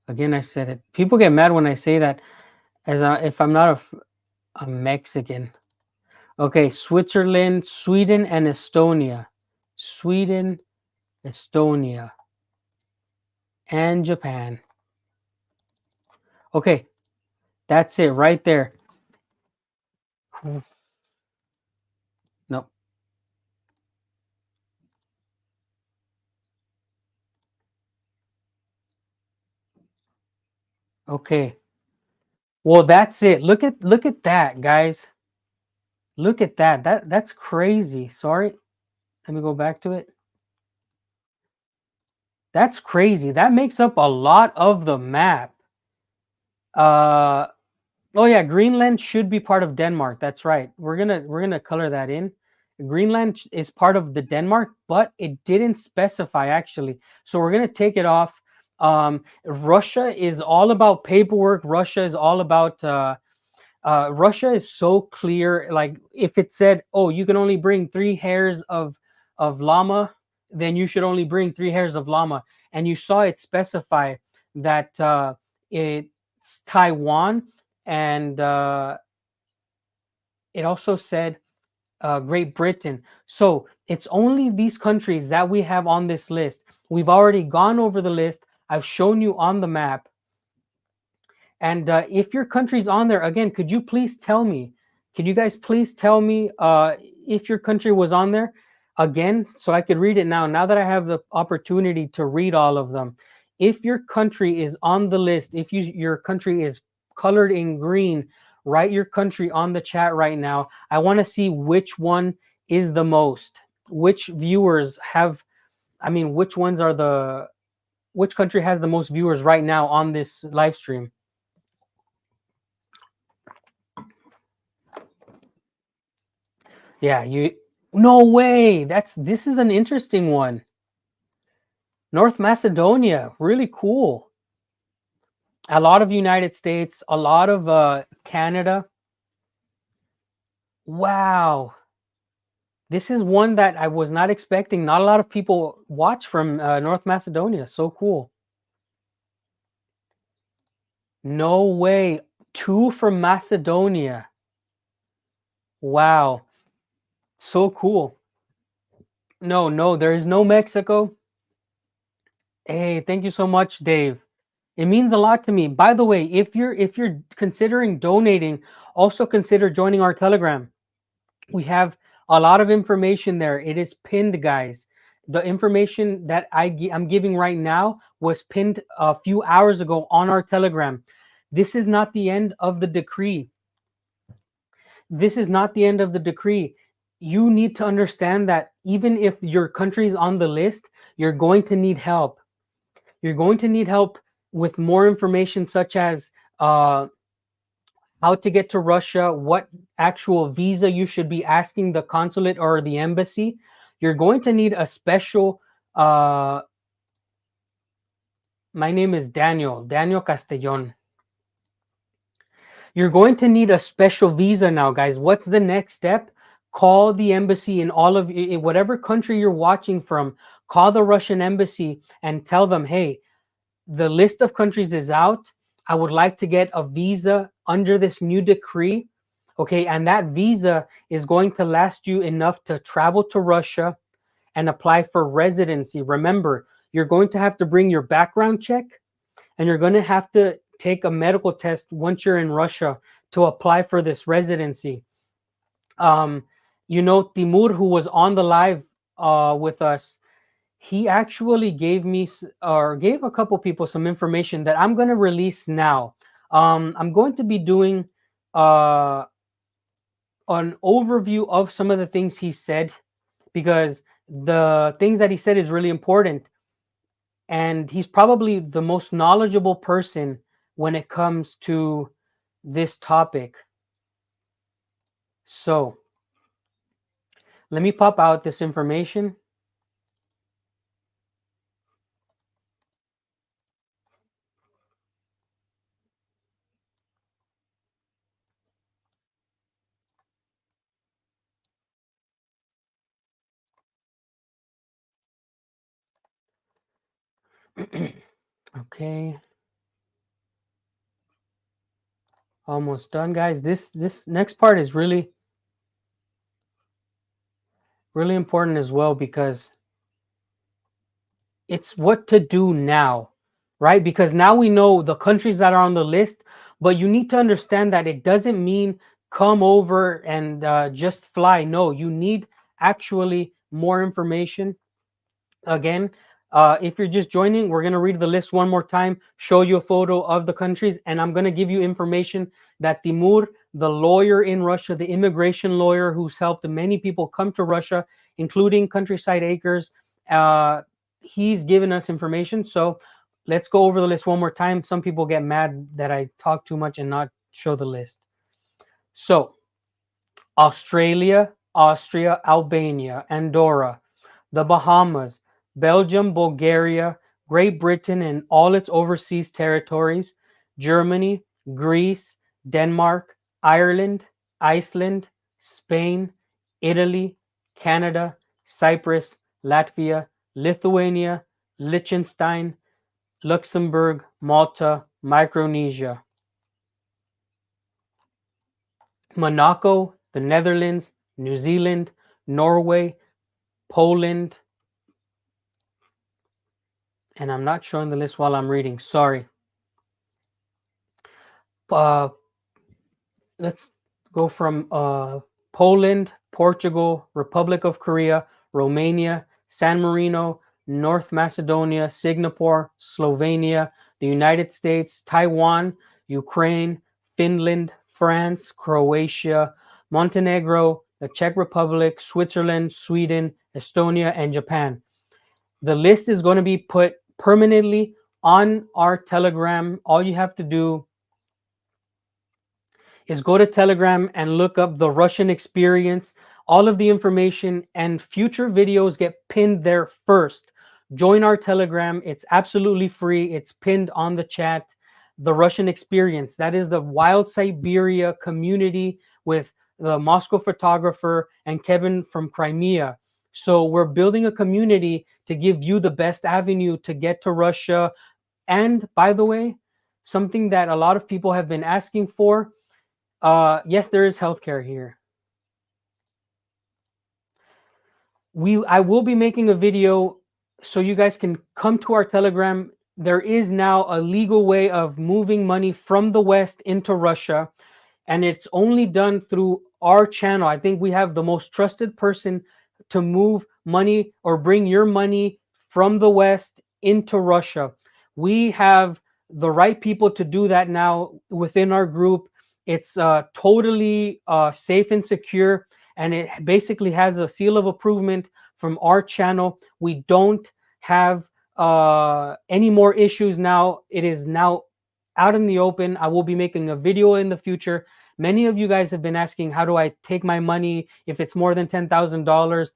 Again, I said it. People get mad when I say that, if I'm not a Mexican. Okay, Switzerland, Sweden, and Estonia. Sweden, Estonia, and Japan. Okay, that's it right there. Nope. Okay. Well, that's it. Look at that, guys. Look at that. That's crazy. Sorry. Let me go back to it. That's crazy. That makes up a lot of the map. Uh oh yeah, Greenland should be part of Denmark. That's right. We're gonna color that in. Greenland is part of the Denmark, but it didn't specify actually. So we're gonna take it off. Russia is all about paperwork. Russia is all about Russia is so clear. Like if it said, "Oh, you can only bring 3 hairs of llama," then you should only bring 3 hairs of llama. And you saw it specify that it's Taiwan, and it also said Great Britain. So it's only these countries that we have on this list. We've already gone over the list. I've shown you on the map. And if your country's on there, again, could you please tell me? Could you guys please tell me if your country was on there again, so I could read it now? Now that I have the opportunity to read all of them, if your country is on the list, if your country is colored in green, write your country on the chat right now. I want to see which one is the most. Which viewers have? I mean, which ones are the? Which country has the most viewers right now on this live stream? Yeah, you. No way. This is an interesting one. North Macedonia, really cool. A lot of United States, a lot of Canada. Wow. This is one that I was not expecting. Not a lot of people watch from North Macedonia. So cool. No way. 2 from Macedonia. Wow. So cool. No, there is no Mexico. Hey, thank you so much, Dave. It means a lot to me. By the way, if you're considering donating, also consider joining our Telegram. We have a lot of information there. It is pinned, guys. The information that I'm giving right now was pinned a few hours ago on our Telegram. This is not the end of the decree. This is not the end of the decree. You need to understand that even if your country is on the list, you're going to need help. You're going to need help with more information, such as how to get to Russia, what actual visa you should be asking the consulate or the embassy. You're going to need a special Uh, my name is Daniel Castellon. You're going to need a special visa now, guys. What's the next step? Call the embassy in all of in whatever country you're watching from. Call the Russian embassy and tell them, hey, the list of countries is out. I would like to get a visa under this new decree. Okay, and that visa is going to last you enough to travel to Russia and apply for residency. Remember, you're going to have to bring your background check, and you're going to have to take a medical test once you're in Russia to apply for this residency. Um, Timur, who was on the live with us, he actually gave me or gave a couple people some information that I'm going to release now. I'm going to be doing uh, an overview of some of the things he said, because the things that he said is really important, and he's probably the most knowledgeable person when it comes to this topic. So let me pop out this information. Okay, almost done, guys. This next part is really really important as well, because it's what to do now, right? Because now we know the countries that are on the list, but you need to understand that it doesn't mean come over and just fly. No, you need actually more information. Again, if you're just joining, we're going to read the list one more time, show you a photo of the countries, and I'm going to give you information that Timur, the lawyer in Russia, the immigration lawyer who's helped many people come to Russia, including Countryside Acres, he's given us information. So let's go over the list one more time. Some people get mad that I talk too much and not show the list. So Australia, Austria, Albania, Andorra, the Bahamas, Belgium, Bulgaria, Great Britain and all its overseas territories, Germany, Greece, Denmark, Ireland, Iceland, Spain, Italy, Canada, Cyprus, Latvia, Lithuania, Liechtenstein, Luxembourg, Malta, Micronesia, Monaco, the Netherlands, New Zealand, Norway, Poland, and I'm not showing the list while I'm reading. Sorry. Uh, let's go from Poland, Portugal, Republic of Korea, Romania, San Marino, North Macedonia, Singapore, Slovenia, the United States, Taiwan, Ukraine, Finland, France, Croatia, Montenegro, the Czech Republic, Switzerland, Sweden, Estonia, and Japan. The list is going to be put permanently on our Telegram. All you have to do is go to Telegram and look up the Russian experience. All of the information and future videos get pinned there first. Join our Telegram. It's absolutely free. It's pinned on the chat. The Russian experience. That is the Wild Siberia community with the Moscow photographer and Kevin from Crimea. So we're building a community to give you the best avenue to get to Russia. And by the way, something that a lot of people have been asking for, yes, there is healthcare here. I will be making a video so you guys can come to our Telegram. There is now a legal way of moving money from the West into Russia, and it's only done through our channel. I think we have the most trusted person to move money or bring your money from the West into Russia. We have the right people to do that now within our group. It's totally safe and secure, and it basically has a seal of approval from our channel. We don't have any more issues now. It is now out in the open. I will be making a video in the future. Many of you guys have been asking, how do I take my money if it's more than $10,000?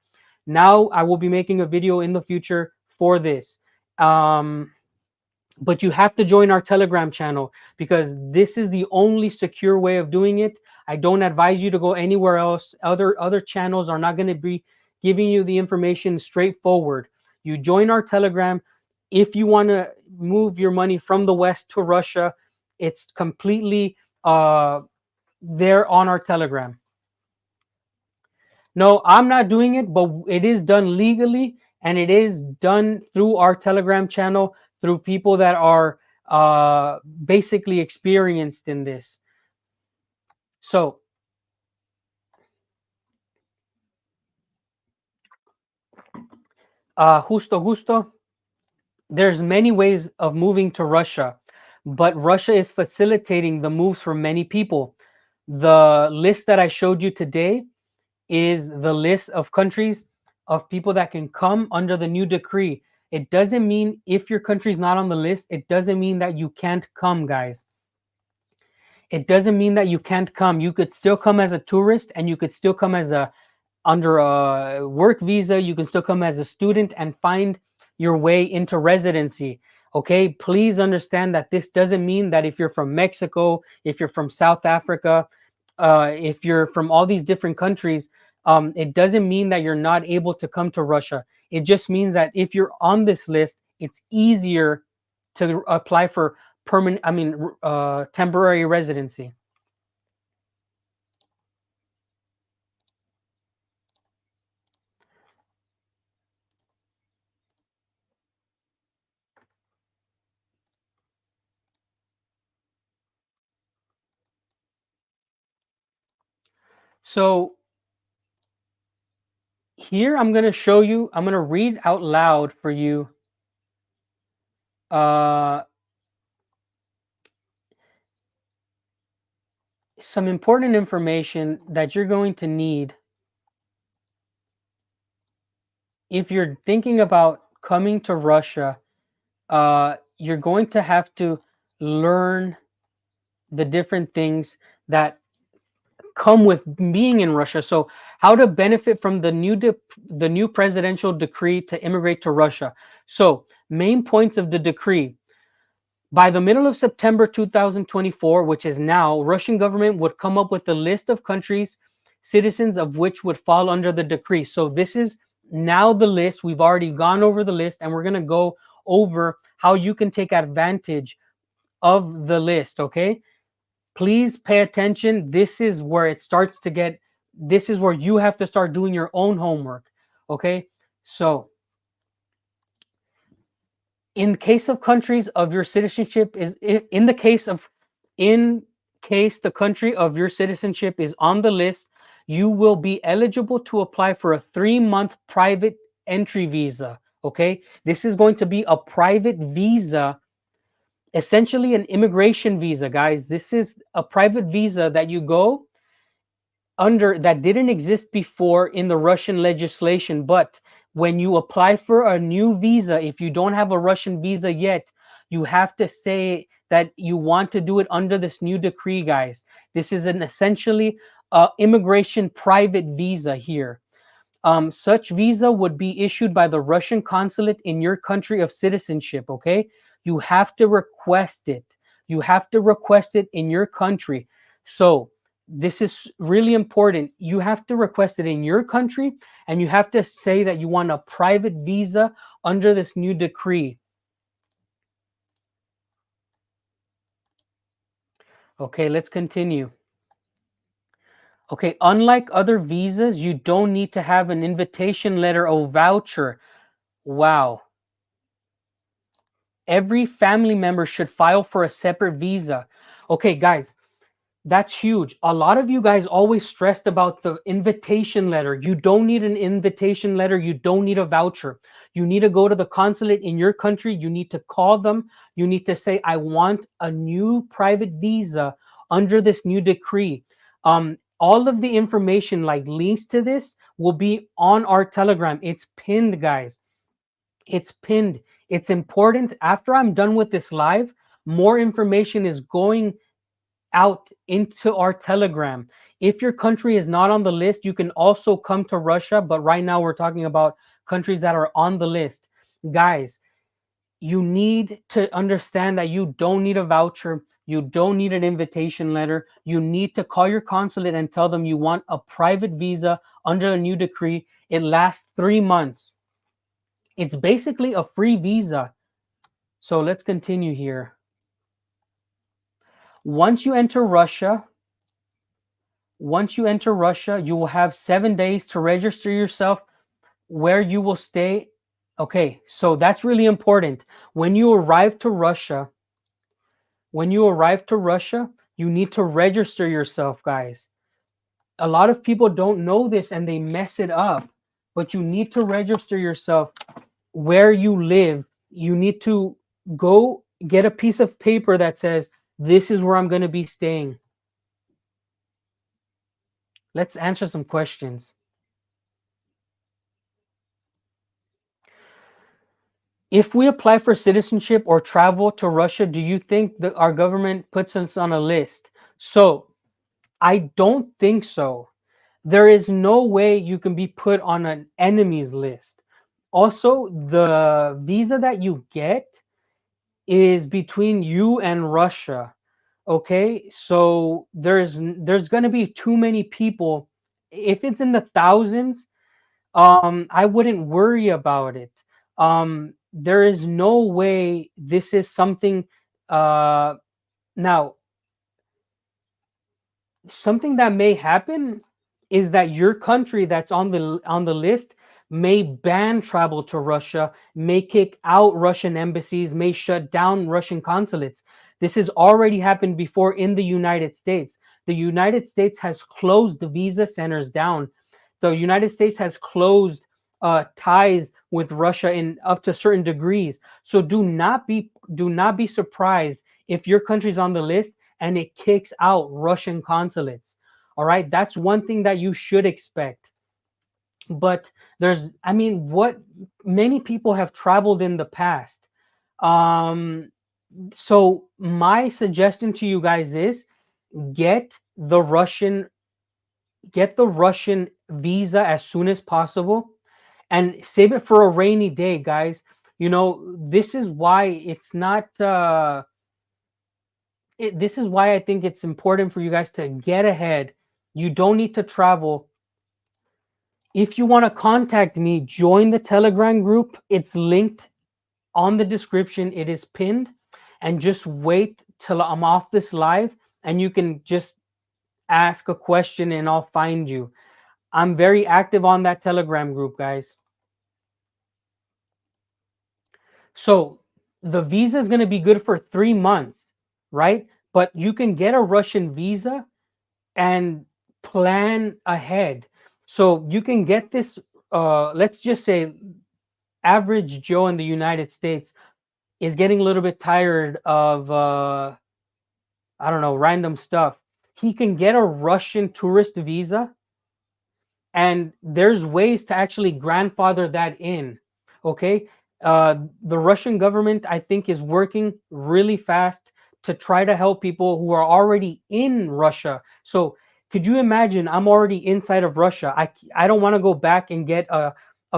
Now I will be making a video in the future for this. Um, but you have to join our Telegram channel because this is the only secure way of doing it. I don't advise you to go anywhere else. Other channels are not going to be giving you the information straightforward. You join our Telegram. If you want to move your money from the West to Russia, it's completely there on our Telegram. No, I'm not doing it, but it is done legally, and it is done through our Telegram channel, through people that are basically experienced in this. So, justo, there's many ways of moving to Russia, but Russia is facilitating the moves for many people. The list that I showed you today is the list of countries of people that can come under the new decree. It doesn't mean if your country's not on the list, it doesn't mean that you can't come, guys. It doesn't mean that you can't come. You could still come as a tourist, and you could still come as a under a work visa. You can still come as a student and find your way into residency. Okay, please understand that this doesn't mean that if you're from Mexico, if you're from South Africa, if you're from all these different countries, it doesn't mean that you're not able to come to Russia. It just means that if you're on this list, it's easier to apply for temporary residency. So here I'm going to show you, I'm going to read out loud for you uh, some important information that you're going to need if you're thinking about coming to Russia. You're going to have to learn the different things that come with being in Russia. So, how to benefit from the new presidential decree to immigrate to Russia. So, main points of the decree. By the middle of September 2024, which is now, Russian government would come up with a list of countries, citizens of which would fall under the decree. So this is now the list. We've already gone over the list, and we're going to go over how you can take advantage of the list, okay? Please pay attention. This is where it starts to get, this is where you have to start doing your own homework, okay? So, in case of countries of your citizenship is in the case of in case the country of your citizenship is on the list, you will be eligible to apply for a 3-month private entry visa. Okay, this is going to be a private visa, essentially an immigration visa, guys. This is a private visa that you go under, that didn't exist before in the Russian legislation. But when you apply for a new visa, if you don't have a Russian visa yet, you have to say that you want to do it under this new decree, guys. This is an essentially immigration private visa here. Such visa would be issued by the Russian consulate in your country of citizenship. Okay, you have to request it. You have to request it in your country. So this is really important. You have to request it in your country, and you have to say that you want a private visa under this new decree. Okay, let's continue. Okay, unlike other visas, you don't need to have an invitation letter or voucher. Wow. Every family member should file for a separate visa. Okay, guys, that's huge. A lot of you guys always stressed about the invitation letter. You don't need an invitation letter. You don't need a voucher. You need to go to the consulate in your country. You need to call them. You need to say, I want a new private visa under this new decree. All of the information, like links to this, will be on our Telegram. It's pinned, guys. It's pinned. It's important. After I'm done with this live, more information is going out into our Telegram. If your country is not on the list, you can also come to Russia, but right now we're talking about countries that are on the list. Guys, you need to understand that you don't need a voucher. You don't need an invitation letter. You need to call your consulate and tell them you want a private visa under the new decree. It lasts 3 months. It's basically a free visa. So let's continue here. Once you enter Russia, you will have 7 days to register yourself where you will stay. Okay, so that's really important. When you arrive to Russia, you need to register yourself, guys. A lot of people don't know this and they mess it up, but you need to register yourself where you live. You need to go get a piece of paper that says, this is where I'm going to be staying. Let's answer some questions. If we apply for citizenship or travel to Russia, do you think that our government puts us on a list? So I don't think so. There is no way you can be put on an enemies list. Also, the visa that you get is between you and Russia. Okay, so there's going to be too many people. If it's in the thousands, I wouldn't worry about it. There is no way this is something. Now, something that may happen is that your country that's on the list may ban travel to Russia, may kick out Russian embassies, may shut down Russian consulates. This has already happened before in the United States. The United States has closed the visa centers down. The United States has closed ties with Russia in up to certain degrees. So do not be surprised if your country's on the list and it kicks out Russian consulates. All right, that's one thing that you should expect. But what many people have traveled in the past. Um, so my suggestion to you guys is get the Russian visa as soon as possible and save it for a rainy day, guys. This is why it's not this is why I think it's important for you guys to get ahead. You don't need to travel. If you want to contact me, join the Telegram group. It's linked on the description. It is pinned. And just wait till I'm off this live and you can just ask a question and I'll find you. I'm very active on that Telegram group, guys. So the visa is going to be good for 3 months, right? But you can get a Russian visa and plan ahead. So you can get this, let's just say average Joe in the United States is getting a little bit tired of, I don't know, random stuff. He can get a Russian tourist visa, and there's ways to actually grandfather that in. Okay, the Russian government, I think, is working really fast to try to help people who are already in Russia. So could you imagine, I'm already inside of Russia. I don't want to go back and get a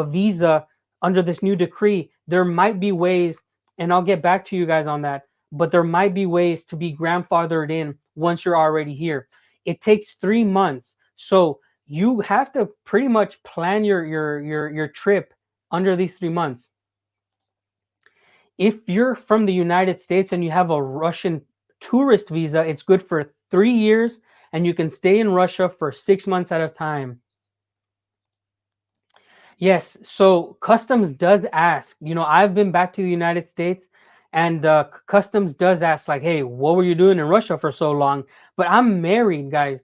visa under this new decree. There might be ways, and I'll get back to you guys on that, but there might be ways to be grandfathered in once you're already here. It takes 3 months. So you have to pretty much plan your trip under these 3 months. If you're from the United States and you have a Russian tourist visa, it's good for 3 years and you can stay in Russia for 6 months at a time. Yes, so customs does ask. I've been back to the United States and customs does ask, like, hey, what were you doing in Russia for so long? But I'm married, guys.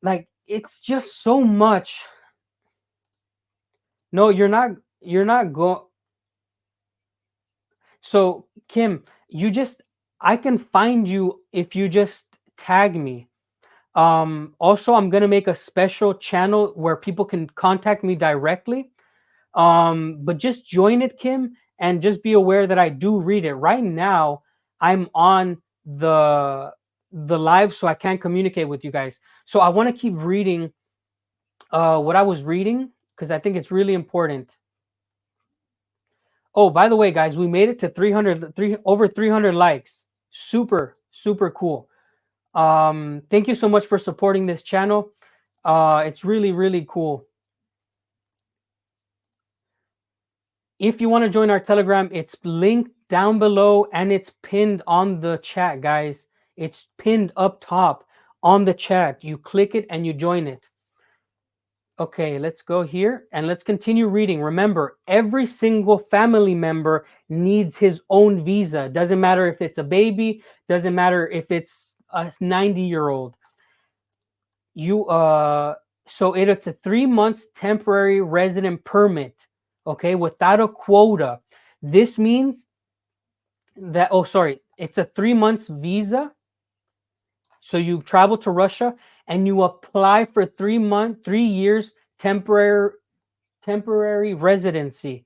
Like, it's just so much. No, you're not go. So Kim, I can find you if you just tag me. Also, I'm gonna make a special channel where people can contact me directly. But just join it, Kim, and just be aware that I do read it. Right now, I'm on the live, so I can't communicate with you guys. So I want to keep reading what I was reading because I think it's really important. Oh, by the way, guys, we made it to 300, over 300 likes. Super, super cool. Thank you so much for supporting this channel. It's really, really cool. If you want to join our Telegram, it's linked down below and it's pinned on the chat, guys. It's pinned up top on the chat. You click it and you join it. Okay, let's go here and let's continue reading. Remember, every single family member needs his own visa. Doesn't matter if it's a baby, doesn't matter if it's a 90-year-old. So it's a 3 months temporary resident permit, okay, without a quota. This means that, oh, sorry, it's a 3 months visa. So you travel to Russia and you apply for 3 years temporary residency,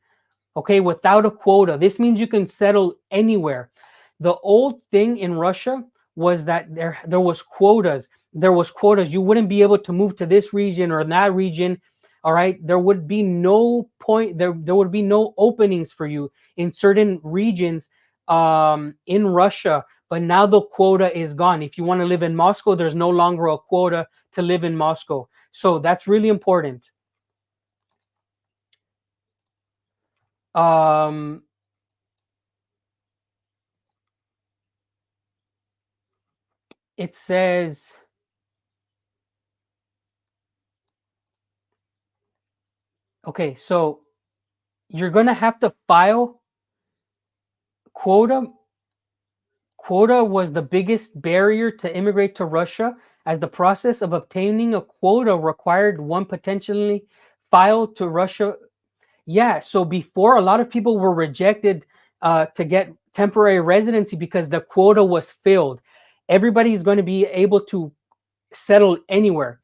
okay, without a quota. This means you can settle anywhere. The old thing in Russia was that there was quotas. There was quotas. You wouldn't be able to move to this region or that region. All right, there would be no point. There would be no openings for you in certain regions in Russia. But now the quota is gone. If you want to live in Moscow, there's no longer a quota to live in Moscow. So that's really important. It says, okay, so you're going to have to file quota. Quota was the biggest barrier to immigrate to Russia, as the process of obtaining a quota required one potentially file to Russia. Yeah, so before, a lot of people were rejected to get temporary residency because the quota was filled. Everybody's going to be able to settle anywhere.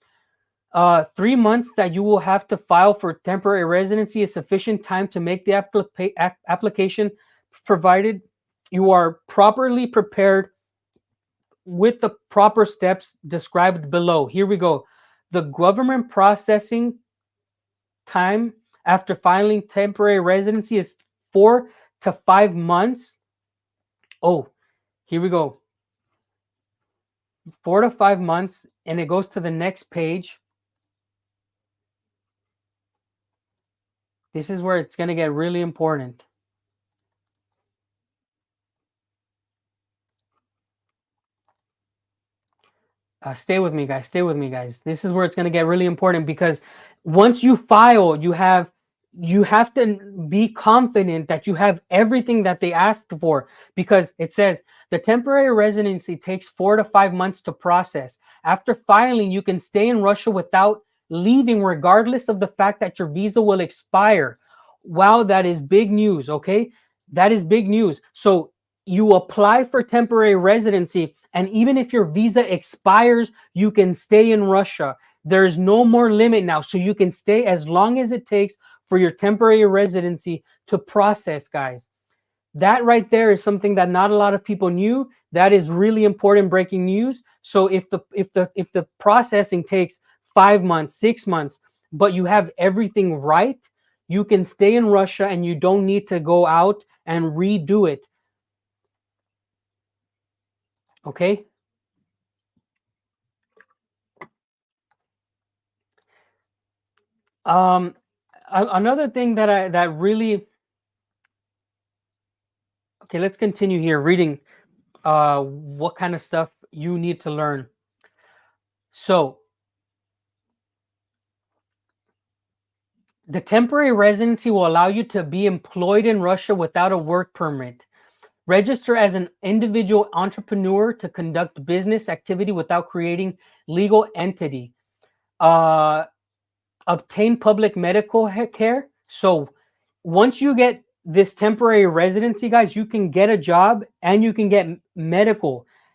3 months that you will have to file for temporary residency is sufficient time to make the application, provided you are properly prepared with the proper steps described below. Here we go. The government processing time after filing temporary residency is 4 to 5 months. Oh, here we go. 4 to 5 months, and it goes to the next page. This is where it's going to get really important. Stay with me, guys. Stay with me, guys. This is where it's going to get really important, because once you file, you have to be confident that you have everything that they asked for, because it says the temporary residency takes 4 to 5 months to process. After filing, you can stay in Russia without leaving, regardless of the fact that your visa will expire. Wow, that is big news. Okay, that is big news. So you apply for temporary residency, and even if your visa expires, you can stay in Russia. There's no more limit now, so you can stay as long as it takes for your temporary residency to process, guys. That right there is something that not a lot of people knew. That is really important breaking news. So if the processing takes 5 months, 6 months, but you have everything right, you can stay in Russia and you don't need to go out and redo it. Okay. Another thing that really, okay, let's continue here reading what kind of stuff you need to learn. So the temporary residency will allow you to be employed in Russia without a work permit. Register as an individual entrepreneur to conduct business activity without creating legal entity. Obtain public medical care. So once you get this temporary residency, guys, you can get a job and you can get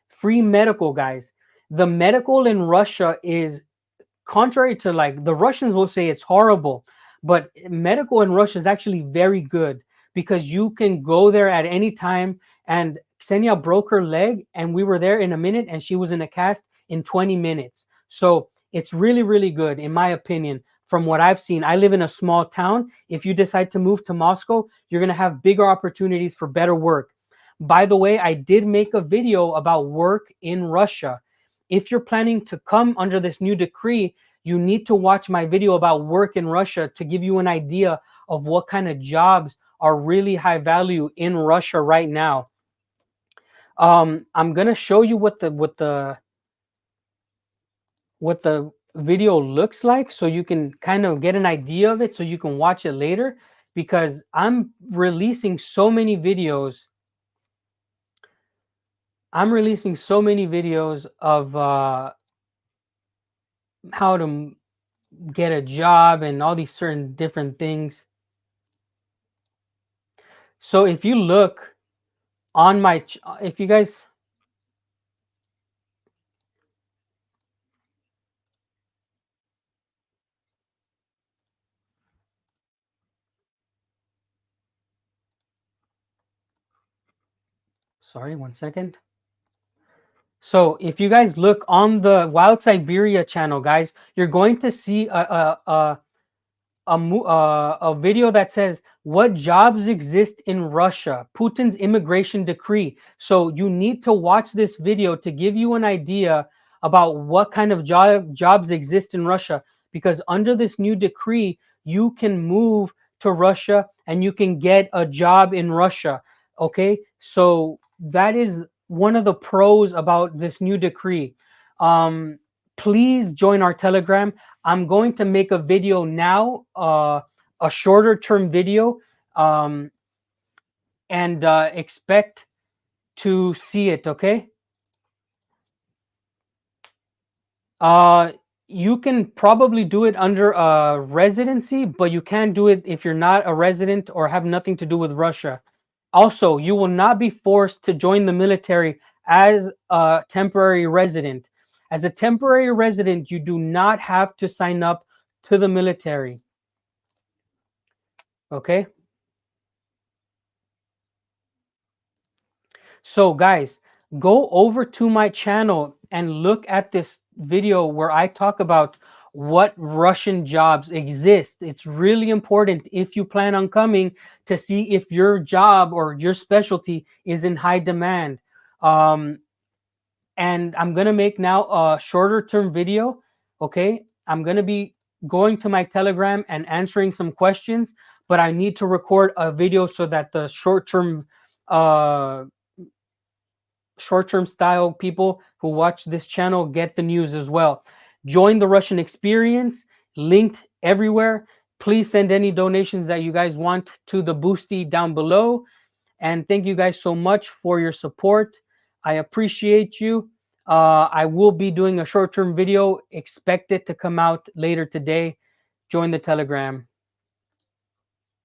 free medical, guys. The medical in Russia is, contrary to, like, the Russians will say it's horrible, but medical in Russia is actually very good, because you can go there at any time. And Ksenia broke her leg and we were there in a minute, and she was in a cast in 20 minutes. So it's really, really good, in my opinion. from what I've seen, I live in a small town. If you decide to move to Moscow, you're going to have bigger opportunities for better work. By the way, I did make a video about work in Russia. If you're planning to come under this new decree, you need to watch my video about work in Russia to give you an idea of what kind of jobs are really high value in Russia right now. I'm gonna show you what the video looks like, so you can kind of get an idea of it, so you can watch it later, because I'm releasing so many videos. I'm releasing so many videos of how to get a job and all these certain different things. So if you look on my, if you guys, sorry, one second. So if you guys look on the Wild Siberia channel, guys, you're going to see a video that says what jobs exist in Russia, Putin's immigration decree. So you need to watch this video to give you an idea about what kind of jobs exist in Russia, because under this new decree, you can move to Russia and you can get a job in Russia. Okay, so that is one of the pros about this new decree. Please join our Telegram. I'm going to make a video now, a shorter term video, and expect to see it. Okay. Uh, you can probably do it under a residency, but you can't do it if you're not a resident or have nothing to do with Russia. Also, you will not be forced to join the military as a temporary resident. As a temporary resident, you do not have to sign up to the military. Okay. So guys, go over to my channel and look at this video where I talk about what Russian jobs exist. It's really important if you plan on coming to see if your job or your specialty is in high demand. And I'm going to make now a shorter term video. Okay. I'm going to be going to my Telegram and answering some questions, but I need to record a video so that the short-term style people who watch this channel get the news as well. Join the Russian Experience, linked everywhere. Please send any donations that you guys want to the Boosty down below. And thank you guys so much for your support. I appreciate you. I will be doing a short-term video. Expect it to come out later today. Join the Telegram.